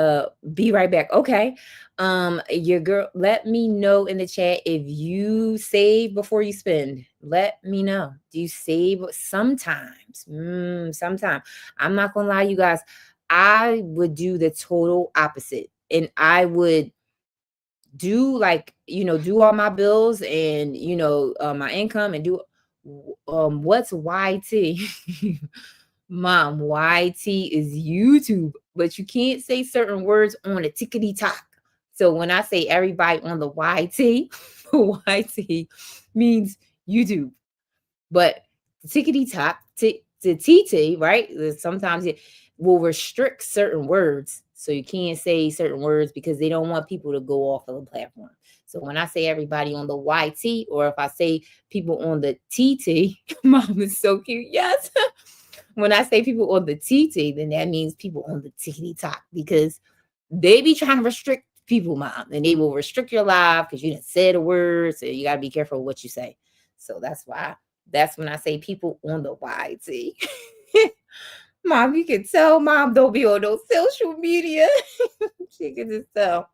be right back. Okay. Your girl, let me know in the chat if you save before you spend. Let me know. Do you save sometimes? Sometimes. I'm not gonna lie, you guys. I would do the total opposite. And I would do do all my bills and my income and do what's YT? Mom, YT is YouTube, but you can't say certain words on a tickety tock. So when I say everybody on the YT, YT means YouTube. But tickety tock, the TT, right? Sometimes it will restrict certain words. So you can't say certain words because they don't want people to go off of the platform. So when I say everybody on the YT, or if I say people on the TT, mom is so cute. Yes. When I say people on the TT, then that means people on the tickety tock because they be trying to restrict people, mom, and they will restrict your life because you didn't say the words. So you got to be careful what you say. So that's when I say people on the YT. Mom, you can tell mom don't be on no social media. She can just tell.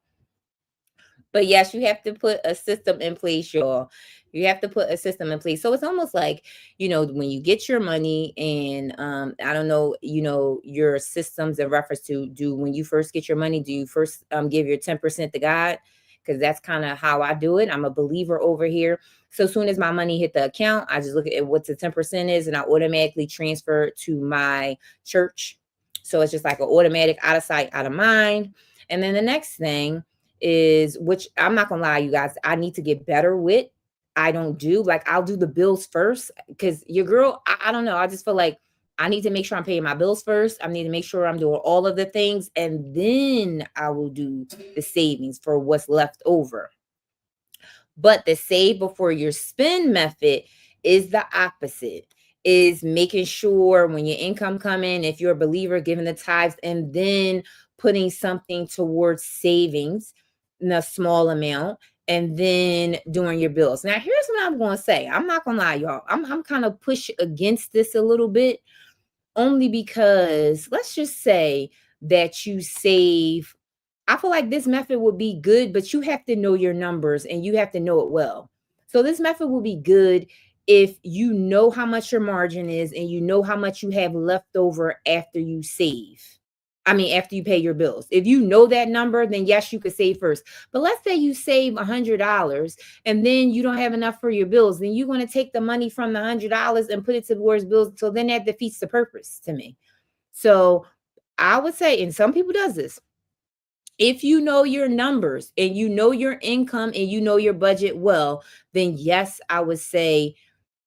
But yes, you have to put a system in place, y'all. You have to put a system in place. So it's almost like, when you get your money and I don't know, your systems in reference to when you first get your money, do you first give your 10% to God? Because that's kind of how I do it. I'm a believer over here. So as soon as my money hit the account, I just look at what the 10% is and I automatically transfer it to my church. So it's just like an automatic out of sight, out of mind. And then the next thing is, which I'm not gonna lie, you guys, I need to get better with. I don't do like I'll do the bills first because your girl, I don't know. I just feel like I need to make sure I'm paying my bills first. I need to make sure I'm doing all of the things, and then I will do the savings for what's left over. But the save before your spend method is the opposite. Is making sure when your income come in, if you're a believer, giving the tithes and then putting something towards savings in a small amount. and then doing your bills. Now, here's what I'm going to say. I'm not going to lie, y'all. I'm kind of push against this a little bit, only because let's just say that you save. I feel like this method would be good, but you have to know your numbers and you have to know it well. So this method will be good if you know how much your margin is and you know how much you have left over after you save. I mean, after you pay your bills. If you know that number, then yes, you could save first. But let's say you save $100 and then you don't have enough for your bills. Then you're going to take the money from the $100 and put it towards bills. So then that defeats the purpose to me. So I would say, and some people does this, if you know your numbers and you know your income and you know your budget well, then yes, I would say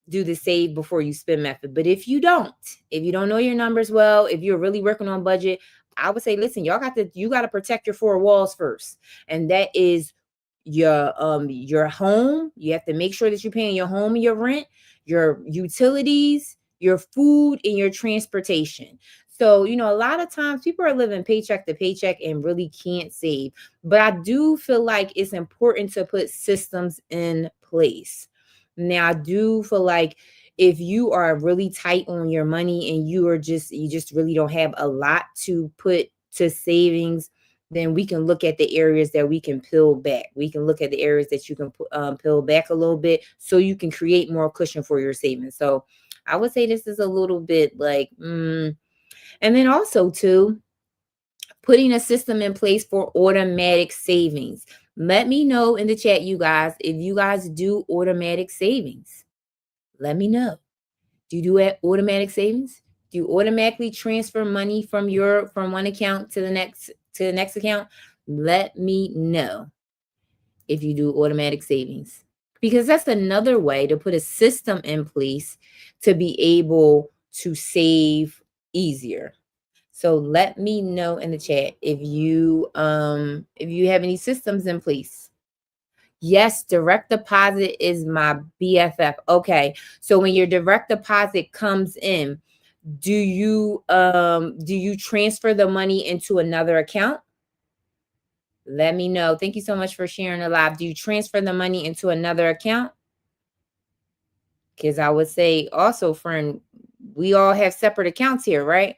do the save before you spend method. But if you don't know your numbers well, if you're really working on budget, I would say, listen, you got to protect your four walls first. And that is your home. You have to make sure that you're paying your home and your rent, your utilities, your food, and your transportation. So, a lot of times people are living paycheck to paycheck and really can't save. But I do feel like it's important to put systems in place. Now, I do feel like if you are really tight on your money and you just really don't have a lot to put to savings, then we can look at the areas that we can peel back. We can look at the areas that you can peel back a little bit so you can create more cushion for your savings. So I would say this is a little bit like, and then also too, putting a system in place for automatic savings. Let me know in the chat, you guys, if you guys do automatic savings. Let me know. Do you do automatic savings? Do you automatically transfer money from one account to the next account? Let me know if you do automatic savings. Because that's another way to put a system in place to be able to save easier. So let me know in the chat if you have any systems in place. Yes, direct deposit is my BFF. Okay. So when your direct deposit comes in, do you transfer the money into another account? Let me know. Thank you so much for sharing the live. Do you transfer the money into another account? Because I would say also, friend, we all have separate accounts here, right?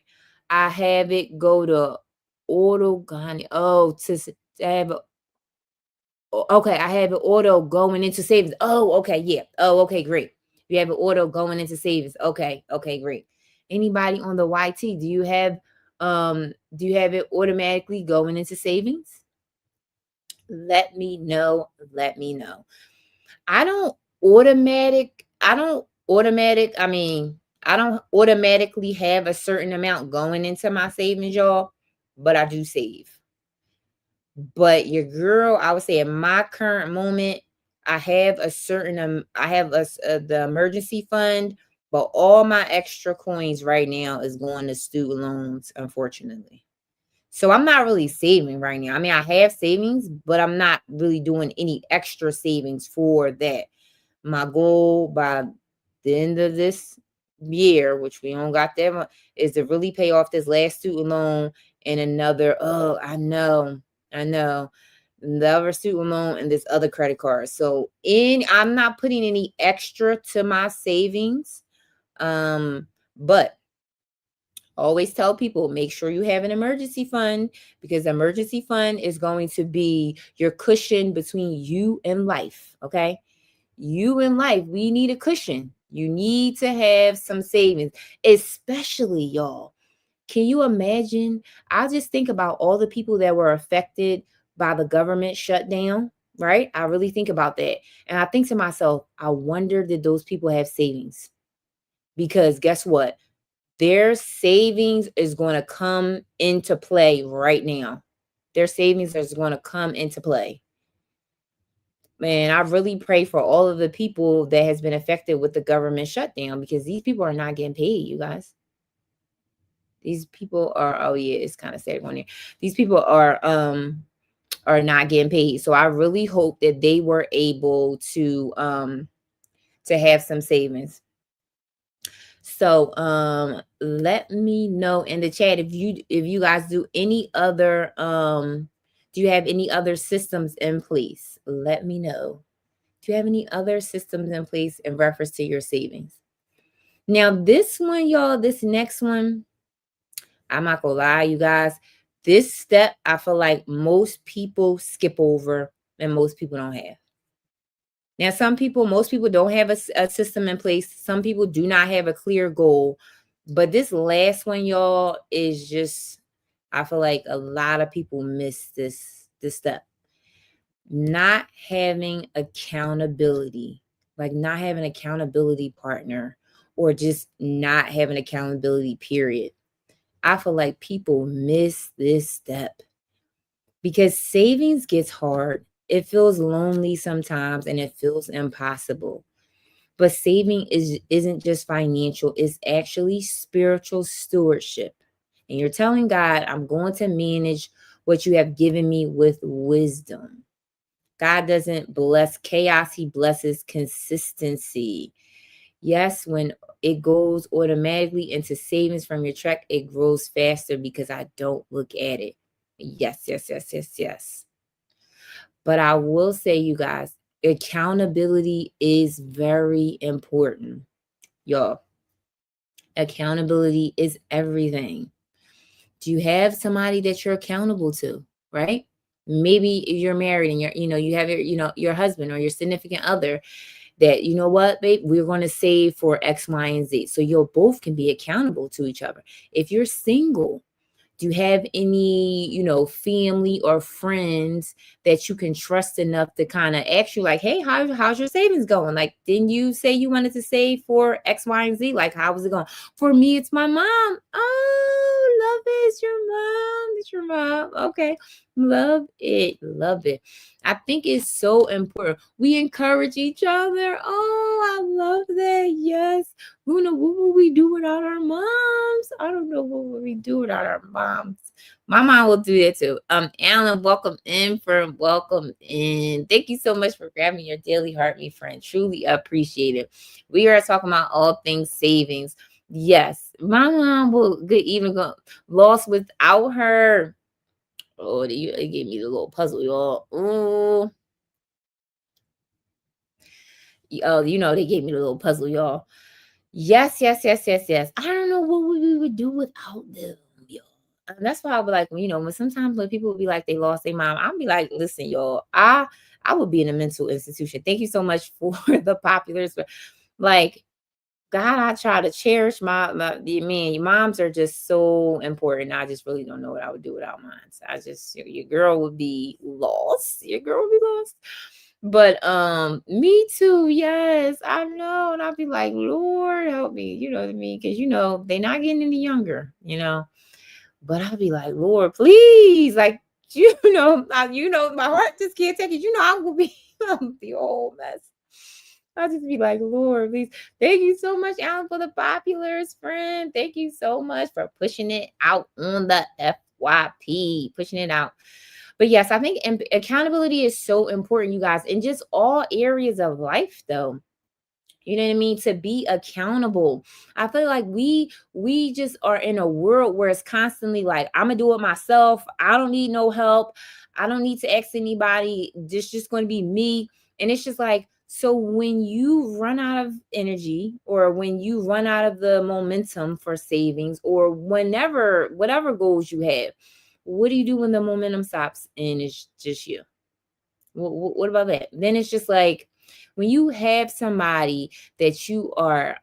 I have it go to Autogani. Oh, to have okay, I have an auto going into savings. Oh, okay, yeah. Oh, okay, great. You have an auto going into savings. Okay, great. Anybody on the YT, do you have it automatically going into savings? Let me know. Let me know. I don't I don't automatically have a certain amount going into my savings, y'all, but I do save. But your girl, I would say in my current moment, I have a certain I have the emergency fund, but all my extra coins right now is going to student loans, unfortunately. So I'm not really saving right now. I mean, I have savings, but I'm not really doing any extra savings for that. My goal by the end of this year, which we don't got that much, is to really pay off this last student loan and another. Oh, I know. The other student loan and this other credit card. So I'm not putting any extra to my savings. But always tell people, make sure you have an emergency fund, because the emergency fund is going to be your cushion between you and life. Okay. You and life, we need a cushion. You need to have some savings, especially y'all. Can you imagine? I just think about all the people that were affected by the government shutdown, right? I really think about that. And I think to myself, I wonder, did those people have savings? Because guess what? Their savings is going to come into play right now. Their savings is going to come into play. Man, I really pray for all of the people that has been affected with the government shutdown, because these people are not getting paid, you guys. These people are, oh yeah, it's kind of sad one here. These people are not getting paid. So I really hope that they were able to have some savings. So let me know in the chat if you guys do any other Do you have any other systems in place? Let me know. Do you have any other systems in place in reference to your savings? Now, this one, y'all, this next one, I'm not gonna lie, you guys. This step, I feel like most people skip over and most people don't have. Now, most people don't have a system in place. Some people do not have a clear goal. But this last one, y'all, is just, I feel like a lot of people miss this step. Not having accountability, like not having an accountability partner, or just not having accountability, period. I feel like people miss this step because savings gets hard. It feels lonely sometimes and it feels impossible. But saving isn't just financial, it's actually spiritual stewardship. And you're telling God, I'm going to manage what you have given me with wisdom. God doesn't bless chaos, he blesses consistency. Yes, when it goes automatically into savings from your check, it grows faster because I don't look at it. Yes, yes, yes, yes, yes. But I will say, you guys, accountability is very important. Y'all, accountability is everything. Do you have somebody that you're accountable to, right? Maybe you're married and you have your husband or your significant other that, you know what, babe, we're going to save for X, Y, and Z. So you both can be accountable to each other. If you're single, do you have any, family or friends that you can trust enough to kind of ask you like, hey, how's your savings going? Like, didn't you say you wanted to save for X, Y, and Z? Like, how was it going? For me, it's my mom. Oh, love it. It's your mom. It's your mom. Okay. Love it. Love it. I think it's so important. We encourage each other. Oh, I love that. Yes. Luna, what would we do without our moms? I don't know what would we do without our moms. My mom will do that too. Alan, welcome in. Thank you so much for grabbing your daily heart, my friend. Truly appreciate it. We are talking about all things savings. Yes, my mom will even go lost without her. Oh, it gave me the little puzzle, y'all. Oh, they gave me the little puzzle, y'all. Yes, yes, yes, yes, yes. I don't know what we would do without them, y'all. And that's why I would like, when sometimes when people would be like they lost their mom, I'll be like, listen, y'all, I would be in a mental institution. Thank you so much for the populars, but like God, I try to cherish your moms are just so important. I just really don't know what I would do without mine. So your girl would be lost. Your girl would be lost. But me too, yes, I know. And I'll be like, Lord help me, you know what I mean? Because they're not getting any younger. But I'll be like, Lord, please, like, my heart just can't take it. I'm gonna be the whole mess. I'll just be like, Lord, please. Thank you so much, Alan, for the populars, friend. Thank you so much for pushing it out on the FYP, pushing it out. But yes, I think accountability is so important, you guys, in just all areas of life, though. You know what I mean? To be accountable. I feel like we just are in a world where it's constantly like, I'm gonna do it myself. I don't need no help. I don't need to ask anybody. This just gonna be me. And it's just like, so when you run out of energy or when you run out of the momentum for savings or whatever goals you have, what do you do when the momentum stops and it's just you? What about that? Then it's just like when you have somebody that you are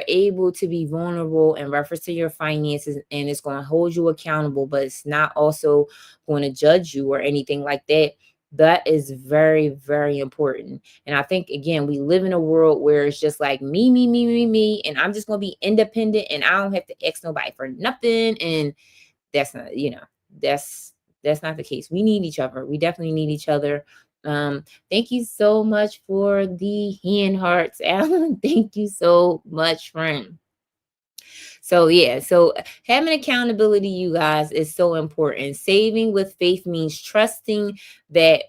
able to be vulnerable in reference to your finances and it's going to hold you accountable, but it's not also going to judge you or anything like that. That is very, very important. And I think, again, we live in a world where it's just like me, me, me, me, me, and I'm just going to be independent and I don't have to ask nobody for nothing. And that's not, that's not the case. We need each other. We definitely need each other. Thank you so much for the hand hearts, Alan. Thank you so much, friend. So yeah, so having accountability, you guys, is so important. Saving with faith means trusting that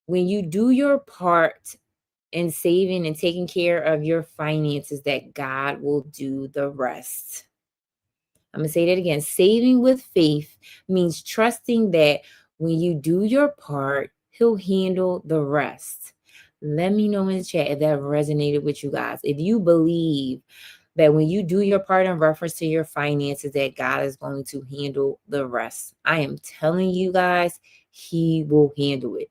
when you do your part in saving and taking care of your finances, that God will do the rest. I'm going to say that again. Saving with faith means trusting that When you do your part, he'll handle the rest. Let me know in the chat if that resonated with you guys. If you believe that when you do your part in reference to your finances, that God is going to handle the rest. I am telling you guys, he will handle it.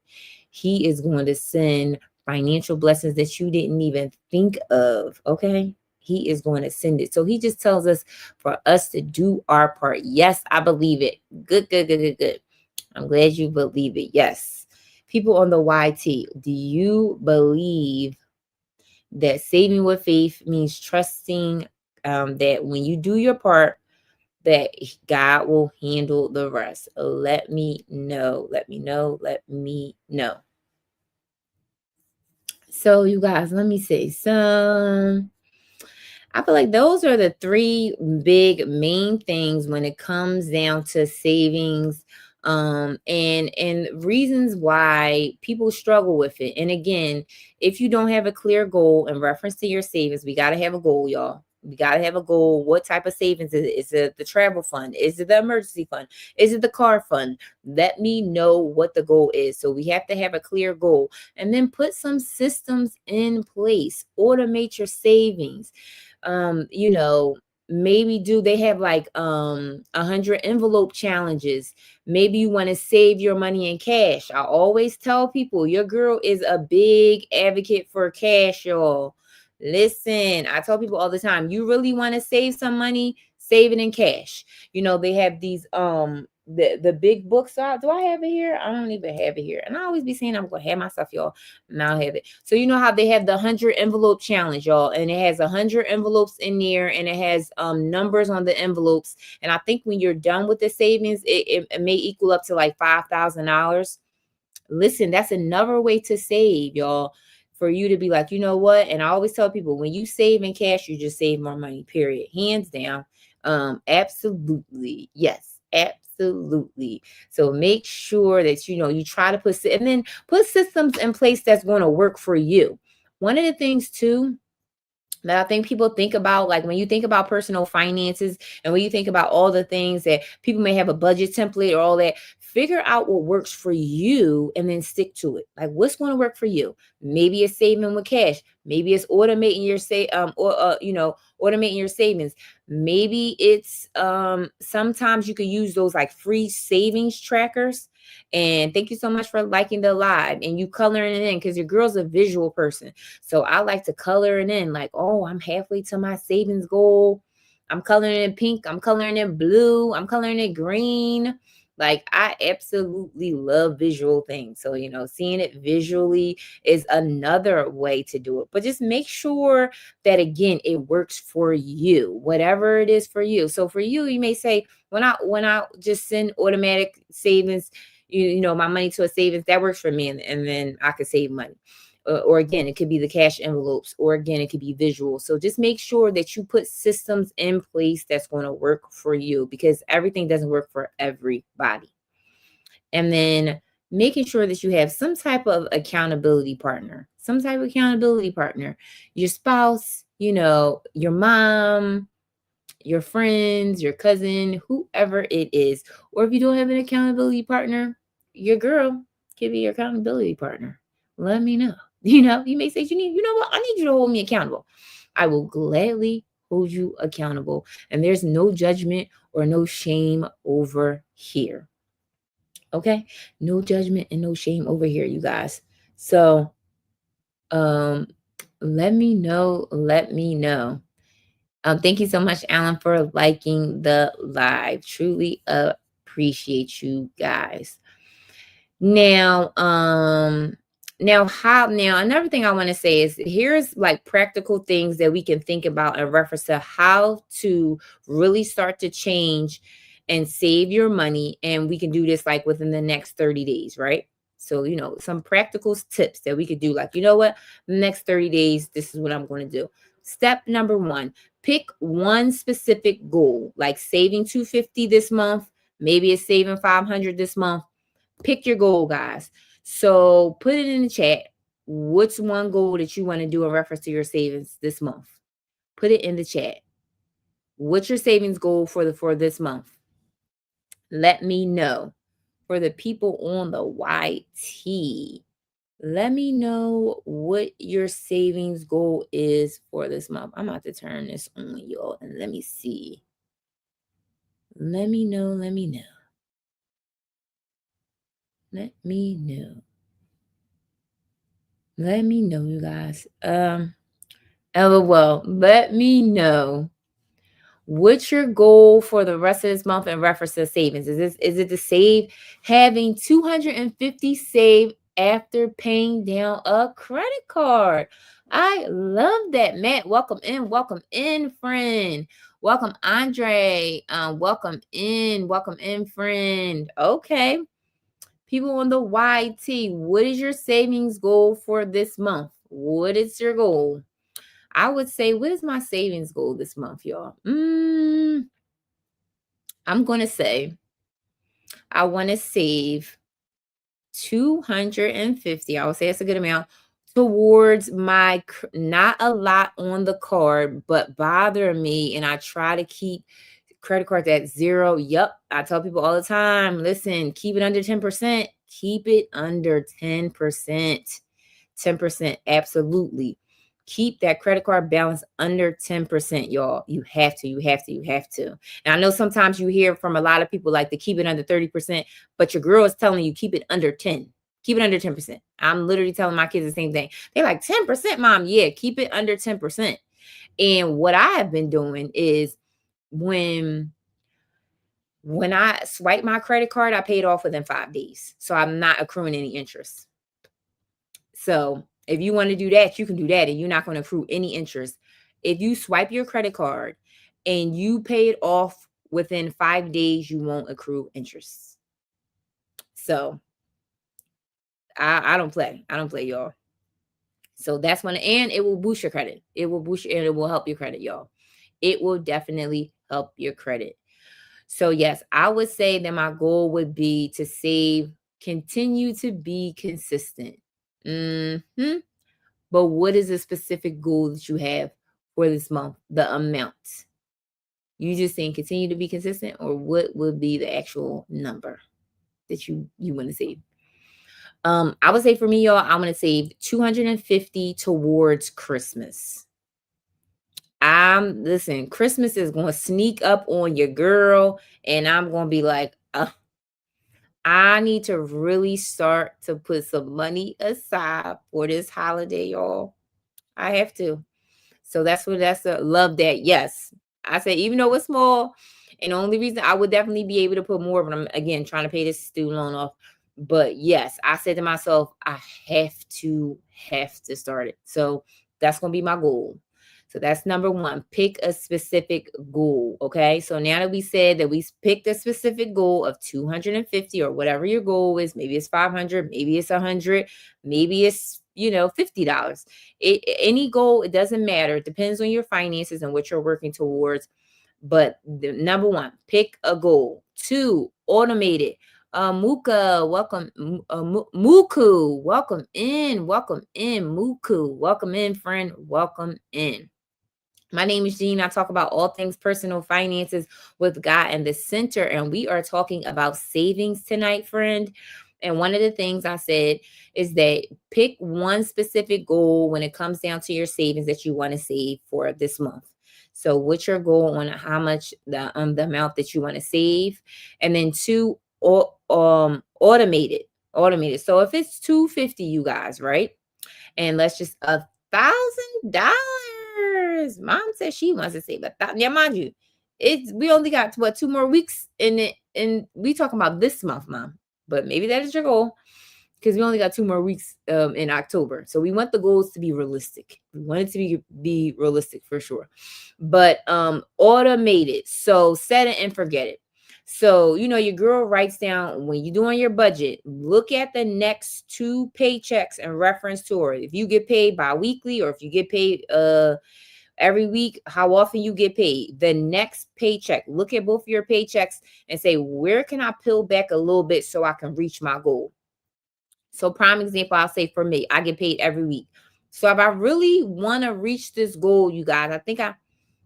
He is going to send financial blessings that you didn't even think of. Okay. He is going to send it. So he just tells us for us to do our part. Yes, I believe it. Good, good, good, good, good. I'm glad you believe it. Yes. People on the YT, do you believe that saving with faith means trusting that when you do your part, that God will handle the rest? Let me know. Let me know. Let me know. So, you guys, let me say some. I feel like those are the three big main things when it comes down to savings, and reasons why people struggle with it. And again, if you don't have a clear goal in reference to your savings, we got to have a goal, y'all. We got to have a goal. What type of savings is it? Is it the travel fund? Is it the emergency fund? Is it the car fund? Let me know what the goal is. So we have to have a clear goal, and then put some systems in place. Automate your savings. You know, maybe do they have like 100 envelope challenges? Maybe you want to save your money in cash. I always tell people your girl is a big advocate for cash, y'all. Listen, I tell people all the time, you really want to save some money, save it in cash. You know, they have these the big books out. Do I have it here? I don't even have it here. And I always be saying I'm gonna have my stuff, y'all. Now I have it. So you know how they have the 100 envelope challenge, y'all, and it has 100 envelopes in there, and it has numbers on the envelopes. And I think when you're done with the savings, it may equal up to like $5,000. Listen, that's another way to save, y'all. For you to be like, you know what? And I always tell people, when you save in cash, you just save more money, period. Hands down. Absolutely. Yes, absolutely. So make sure that you try to and then put systems in place that's going to work for you. One of the things too that I think people think about, like when you think about personal finances and when you think about all the things that people may have a budget template or all that, figure out what works for you and then stick to it. Like what's going to work for you? Maybe it's saving with cash. Maybe it's automating your automating your savings. Maybe it's sometimes you could use those like free savings trackers. And thank you so much for liking the live and you coloring it in, because your girl's a visual person. So I like to color it in like, oh, I'm halfway to my savings goal. I'm coloring in pink. I'm coloring in blue. I'm coloring in green. Like I absolutely love visual things. So, seeing it visually is another way to do it. But just make sure that again, it works for you, whatever it is for you. So for you, you may say, when I just send automatic savings, my money to a savings, that works for me. And then I could save money. Or again, it could be the cash envelopes, or again, it could be visual. So just make sure that you put systems in place that's going to work for you, because everything doesn't work for everybody. And then making sure that you have some type of accountability partner, your spouse, your mom, your friends, your cousin, whoever it is. Or if you don't have an accountability partner, your girl can be your accountability partner. Let me know. You may say, you know what? I need you to hold me accountable. I will gladly hold you accountable. And there's no judgment or no shame over here. Okay? No judgment and no shame over here, you guys. So, let me know. Thank you so much, Alan, for liking the live. Truly appreciate you guys. Now, another thing I want to say is, here's like practical things that we can think about in reference to how to really start to change and save your money. And we can do this like within the next 30 days, right? So, some practical tips that we could do, like, the next 30 days, this is what I'm going to do. Step number 1, pick one specific goal, like saving $250 this month. Maybe it's saving $500 this month. Pick your goal, guys. So put it in the chat. What's one goal that you want to do in reference to your savings this month? Put it in the chat. What's your savings goal for this month? Let me know. for the people on the YT, let me know what your savings goal is for this month. I'm about to turn this on, y'all, and let me see. Let me know. Let me know. Let me know. Let me know, you guys. LOL. Let me know what's your goal for the rest of this month in reference to savings. Is it to save having 250 saved after paying down a credit card? I love that, Matt. Welcome in, friend. Welcome, Andre. Welcome in, friend. Okay. People on the YT, what is your savings goal for this month? What is your goal? I would say, what is my savings goal this month, y'all? I'm going to say I want to save 250. I would say that's a good amount towards my, not a lot on the card, but bother me. And I try to keep credit cards at zero. Yep. I tell people all the time, listen, keep it under 10%. Keep it under 10%. 10%. Absolutely. Keep that credit card balance under 10%, y'all. You have to. And I know sometimes you hear from a lot of people like to keep it under 30%, but your girl is telling you keep it under 10. Keep it under 10%. I'm literally telling my kids the same thing. They're like, 10%, mom. Yeah, keep it under 10%. And what I have been doing is when I swipe my credit card, I pay it off within 5 days. So I'm not accruing any interest. So if you want to do that, you can do that, and you're not going to accrue any interest. If you swipe your credit card and you pay it off within 5 days, you won't accrue interest. So I don't play. I don't play, y'all. So that's when, and it will boost your credit. It will boost and it will help your credit, y'all. It will definitely help your credit. So yes, I would say that my goal would be to save, continue to be consistent. But what is the specific goal that you have for this month? The amount. You just saying continue to be consistent, or what would be the actual number that you want to save? I would say for me, y'all, I'm gonna save 250 towards Christmas. Listen, Christmas is gonna sneak up on your girl, and I'm gonna be like, I need to really start to put some money aside for this holiday, y'all. I have to. So that's love that. Yes. I say, even though it's small, and the only reason I would definitely be able to put more, but I'm again trying to pay this student loan off. But yes, I said to myself, I have to start it. So that's gonna be my goal. So that's number one. Pick a specific goal. Okay. So now that we said that we picked a specific goal of 250 or whatever your goal is, maybe it's 500, maybe it's 100, maybe it's, $50. Any goal, it doesn't matter. It depends on your finances and what you're working towards. But the number one, pick a goal. 2, automate it. Muka, welcome. Muku, welcome in. Muku, welcome in, friend. Welcome in. My name is Jean. I talk about all things personal finances with God in the center, and we are talking about savings tonight, friend. And one of the things I said is that pick one specific goal when it comes down to your savings that you want to save for this month. So what's your goal on how much the amount that you want to save? And then 2, automate it. Automate it. So if it's 250, you guys, right? And let's just $1,000. Mom says she wants to save $1,000. Yeah, mind you, we only got 2 more weeks in it, and we talking about this month, Mom. But maybe that is your goal, because we only got 2 more weeks in October. So we want the goals to be realistic. We want it to be realistic for sure. But automate it. So set it and forget it. So, your girl writes down, when you're doing your budget, look at the next 2 paychecks and reference to her. If you get paid bi-weekly, or if you get paid every week, how often you get paid, the next paycheck, look at both of your paychecks and say, where can I peel back a little bit so I can reach my goal? So prime example, I'll say for me, I get paid every week. So if I really want to reach this goal, you guys, I think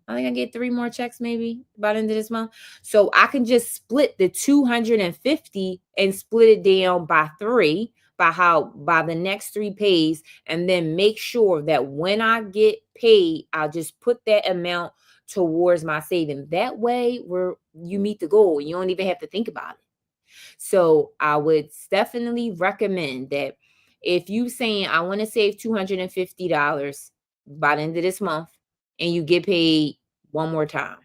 I think I get 3 more checks maybe by the end of this month. So I can just split the 250 and split it down by 3 by the next 3 pays, and then make sure that when I get paid, I'll just put that amount towards my saving. That way you meet the goal. You don't even have to think about it. So I would definitely recommend that if you saying I want to save $250 by the end of this month and you get paid one more time.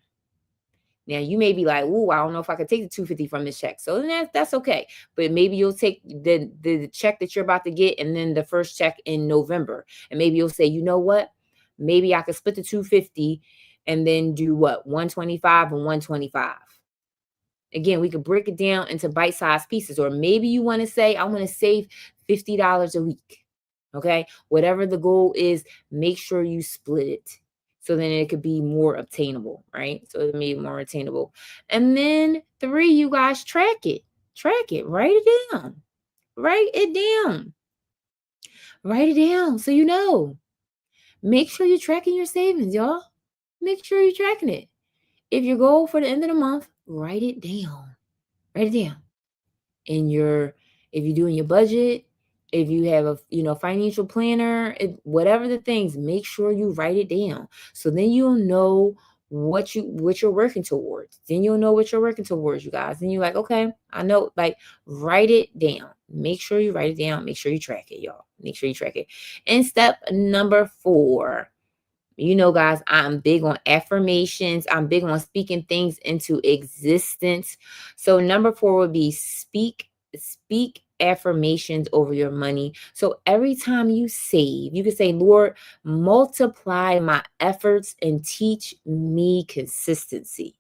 Now you may be like, "Ooh, I don't know if I could take the 250 from this check." So then that's okay. But maybe you'll take the check that you're about to get and then the first check in November. And maybe you'll say, "You know what? Maybe I could split the 250 and then do what? 125 and 125." Again, we could break it down into bite-sized pieces. Or maybe you want to say, I want to save $50 a week. Okay. Whatever the goal is, make sure you split it so then it could be more obtainable, right? So it may be more attainable. And then 3, you guys track it. Track it. Write it down. Write it down. Write it down so you know. Make sure you're tracking your savings, y'all. Make sure you're tracking it. If your goal for the end of the month, write it down. Write it down. If you're doing your budget, if you have a financial planner, whatever the things, make sure you write it down. So then you'll know what you're working towards. Then you'll know what you're working towards, you guys. And you're like, okay, I know, like, write it down. Make sure you write it down. Make sure you track it, y'all. Make sure you track it. And step number 4, guys, I'm big on affirmations. I'm big on speaking things into existence. So number 4 would be speak affirmations over your money. So every time you save, you can say, Lord, multiply my efforts and teach me consistency.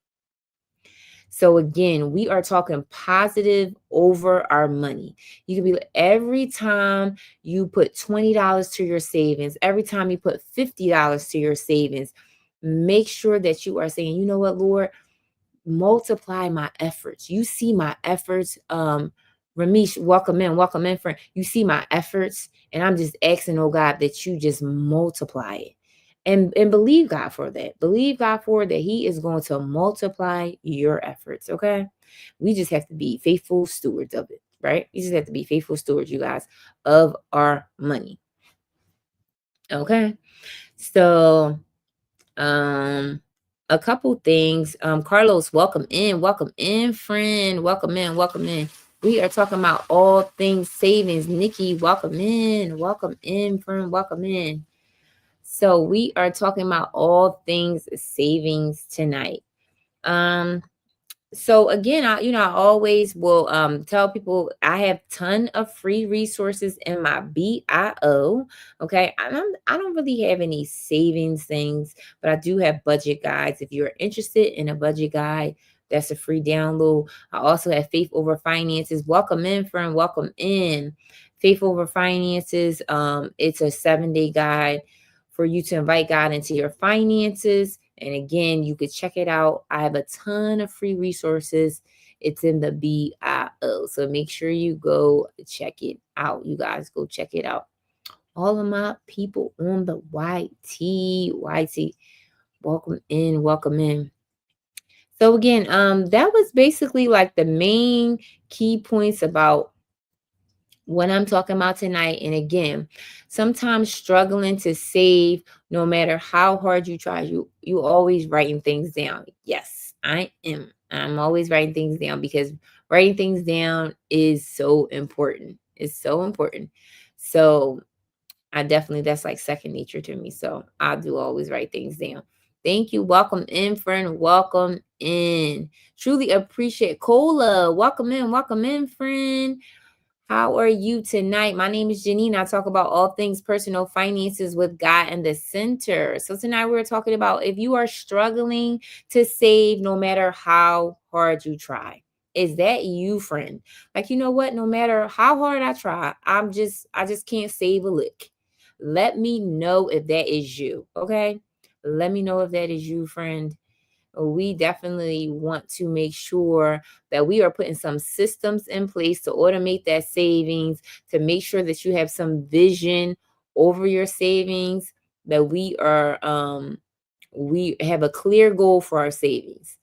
So again, we are talking positive over our money. You can be like, every time you put $20 to your savings, every time you put $50 to your savings, make sure that you are saying, you know what, Lord, multiply my efforts. You see my efforts. Ramesh, welcome in, friend. You see my efforts, and I'm just asking, oh God, that you just multiply it. And believe God for that. Believe God for that He is going to multiply your efforts. Okay. We just have to be faithful stewards of it, right? You just have to be faithful stewards, you guys, of our money. Okay. So a couple things. Carlos, welcome in, friend. Welcome in. We are talking about all things savings. Nikki, welcome in, friend. Welcome in. So we are talking about all things savings tonight. So again, I always will tell people I have ton of free resources in my bio. Okay. I don't really have any savings things, but I do have budget guides. If you're interested in a budget guide, that's a free download. I also have Faith Over Finances. Welcome in, friend. Welcome in. Faith Over Finances. It's a 7-day guide for you to invite God into your finances. And again, you could check it out. I have a ton of free resources. It's in the bio. So make sure you go check it out. You guys go check it out. All of my people on the YT, welcome in. So again, that was basically like the main key points about what I'm talking about tonight. And again, sometimes struggling to save, no matter how hard you try, you always writing things down. Yes, I am. I'm always writing things down because writing things down is so important. It's so important. So that's like second nature to me. So I do always write things down. Thank you. Welcome in, friend. Welcome in. Truly appreciate Cola. Welcome in, friend. How are you tonight? My name is Janine. I talk about all things personal finances with God in the center. So tonight we're talking about if you are struggling to save no matter how hard you try. Is that you, friend? Like, you know what? No matter how hard I try, I just can't save a lick. Let me know if that is you. Okay. Let me know if that is you, friend. We definitely want to make sure that we are putting some systems in place to automate that savings, to make sure that you have some vision over your savings, that we are we have a clear goal for our savings.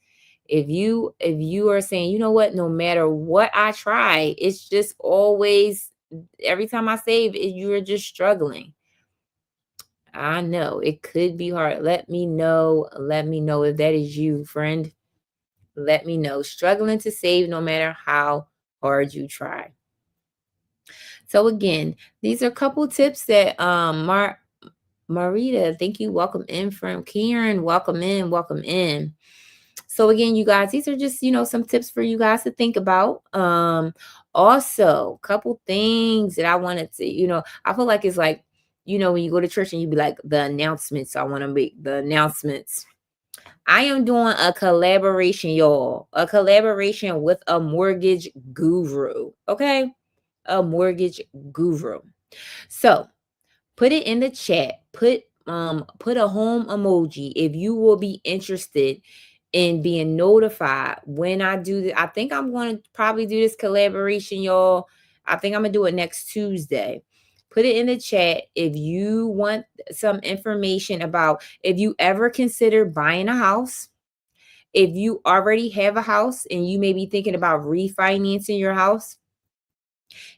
If you are saying, you know what, no matter what I try, it's just always, every time I save, you're just struggling. I know it could be hard. Let me know. Let me know if that is you, friend. Let me know. Struggling to save no matter how hard you try. So again, these are a couple tips that Marita, thank you. Welcome in from Karen. Welcome in. Welcome in. So again, you guys, these are just, some tips for you guys to think about. Also, couple things that I wanted to, I feel like it's like, when you go to church and you be like, the announcements. I want to make the announcements. I am doing a collaboration, y'all. A collaboration with a mortgage guru. Okay? A mortgage guru. So put it in the chat. Put a home emoji if you will be interested in being notified when I do this. I think I'm going to probably do this collaboration, y'all. I think I'm going to do it next Tuesday. Put it in the chat if you want some information about if you ever consider buying a house. If you already have a house and you may be thinking about refinancing your house.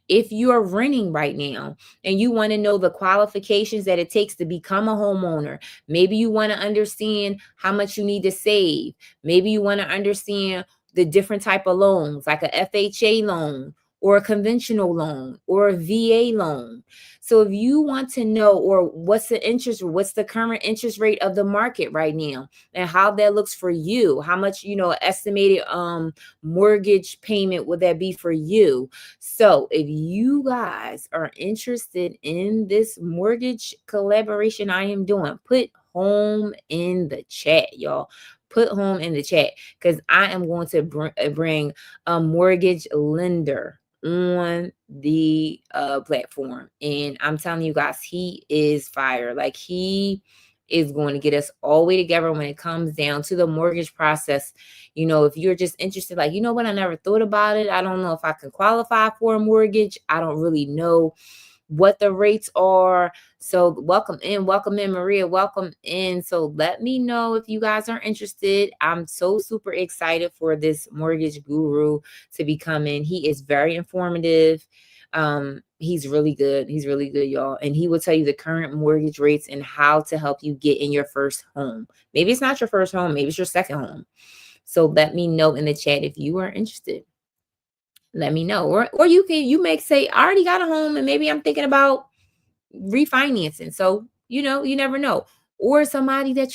If you are renting right now and you want to know the qualifications that it takes to become a homeowner, maybe you want to understand how much you need to save. Maybe you want to understand the different type of loans, like a FHA loan or a conventional loan or a VA loan. So if you want to know, or what's the current interest rate of the market right now and how that looks for you, how much, estimated mortgage payment would that be for you? So if you guys are interested in this mortgage collaboration I am doing, put home in the chat, y'all. Put home in the chat, because I am going to bring a mortgage lender on the platform. And I'm telling you guys, he is fire. Like, he is going to get us all the way together when it comes down to the mortgage process. If you're just interested, like, what, I never thought about it. I don't know if I can qualify for a mortgage. I don't really know what the rates are. So welcome in, Maria, welcome in. So let me know if you guys are interested. I'm so super excited for this mortgage guru to be coming. He is very informative. He's really good. He's really good, y'all. And he will tell you the current mortgage rates and how to help you get in your first home. Maybe it's not your first home. Maybe it's your second home. So let me know in the chat if you are interested. Let me know. Or you may say, I already got a home and maybe I'm thinking about refinancing. So, you never know. Or somebody that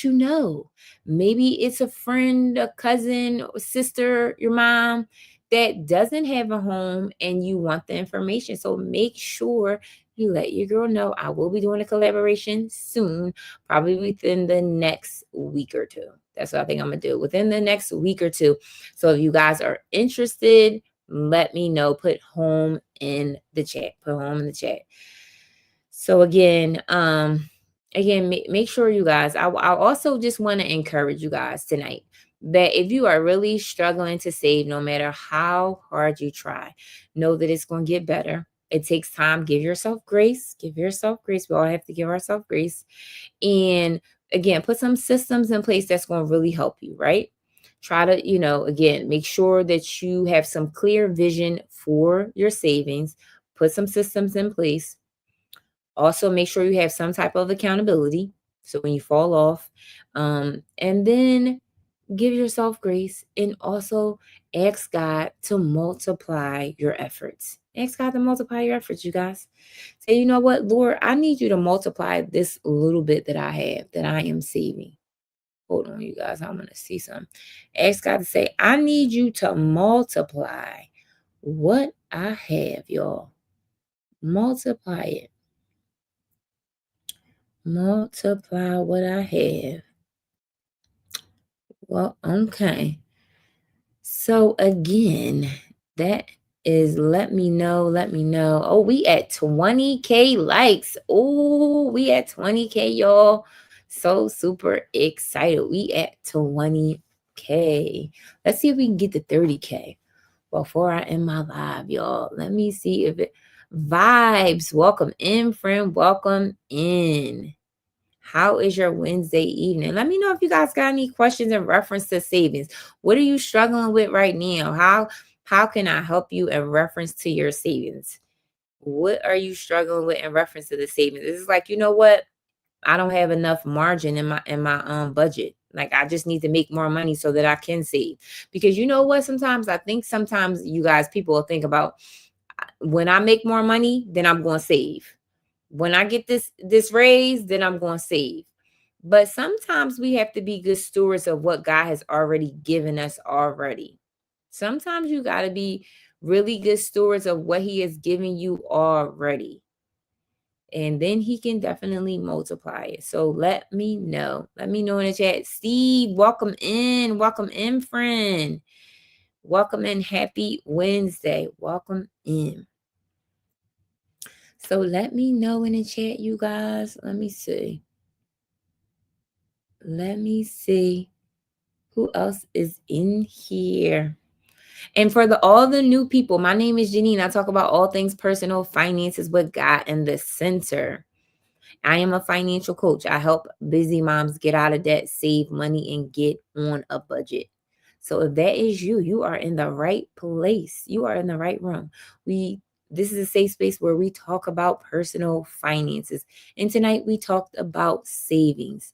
maybe it's a friend, a cousin, or sister, your mom that doesn't have a home and you want the information. So make sure you let your girl know. I will be doing a collaboration soon, probably within the next week or two. That's what I think I'm going to do, within the next week or two. So if you guys are interested, let me know. Put home in the chat. Put home in the chat. So again, make sure you guys, I also just want to encourage you guys tonight that if you are really struggling to save, no matter how hard you try, know that it's going to get better. It takes time. Give yourself grace. Give yourself grace. We all have to give ourselves grace. And again, put some systems in place that's going to really help you, right? Try to, again, make sure that you have some clear vision for your savings. Put some systems in place. Also, make sure you have some type of accountability. So when you fall off, and then give yourself grace, and also ask God to multiply your efforts. Ask God to multiply your efforts, you guys. Say, you know what, Lord, I need you to multiply this little bit that I have, that I am saving. Hold on, you guys. I'm going to see something. Ask God to say, I need you to multiply what I have, y'all. Multiply it. Multiply what I have. Well, okay. So again, that is let me know. Oh, we at 20K likes. Oh, we at 20K, y'all. So super excited. We at 20K. Let's see if we can get to 30K before I end my live, y'all. Let me see if it vibes. Welcome in, friend. Welcome in. How is your Wednesday evening? Let me know if you guys got any questions in reference to savings. What are you struggling with right now? How can I help you in reference to your savings? What are you struggling with in reference to the savings? It's like, you know what? I don't have enough margin in my budget. Like I just need to make more money so that I can save. Because you know what? Sometimes you guys people will think about when I make more money, then I'm going to save. When I get this raise, then I'm going to save. But sometimes we have to be good stewards of what God has already given us already. Sometimes you got to be really good stewards of what he has given you already. And then he can definitely multiply it. So let me know. Let me know in the chat. Steve, welcome in. Welcome in, friend. Welcome in. Happy Wednesday. Welcome in. So let me know in the chat, you guys. Let me see. Let me see who else is in here. And for all the new people, my name is Janine. I talk about all things personal finances with God in the center. I am a financial coach. I help busy moms get out of debt, save money, and get on a budget. So if that is you, you are in the right place. You are in the right room. This is a safe space where we talk about personal finances. And tonight we talked about savings.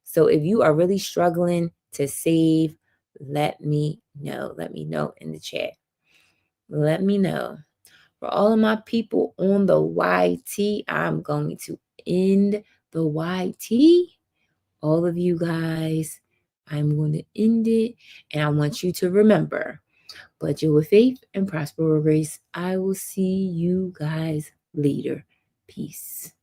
So if you are really struggling to save, let me know. Let me know in the chat. Let me know. For all of my people on the YT, I'm going to end the YT. All of you guys, I'm going to end it. And I want you to remember, budget with faith and prosper with grace. I will see you guys later. Peace.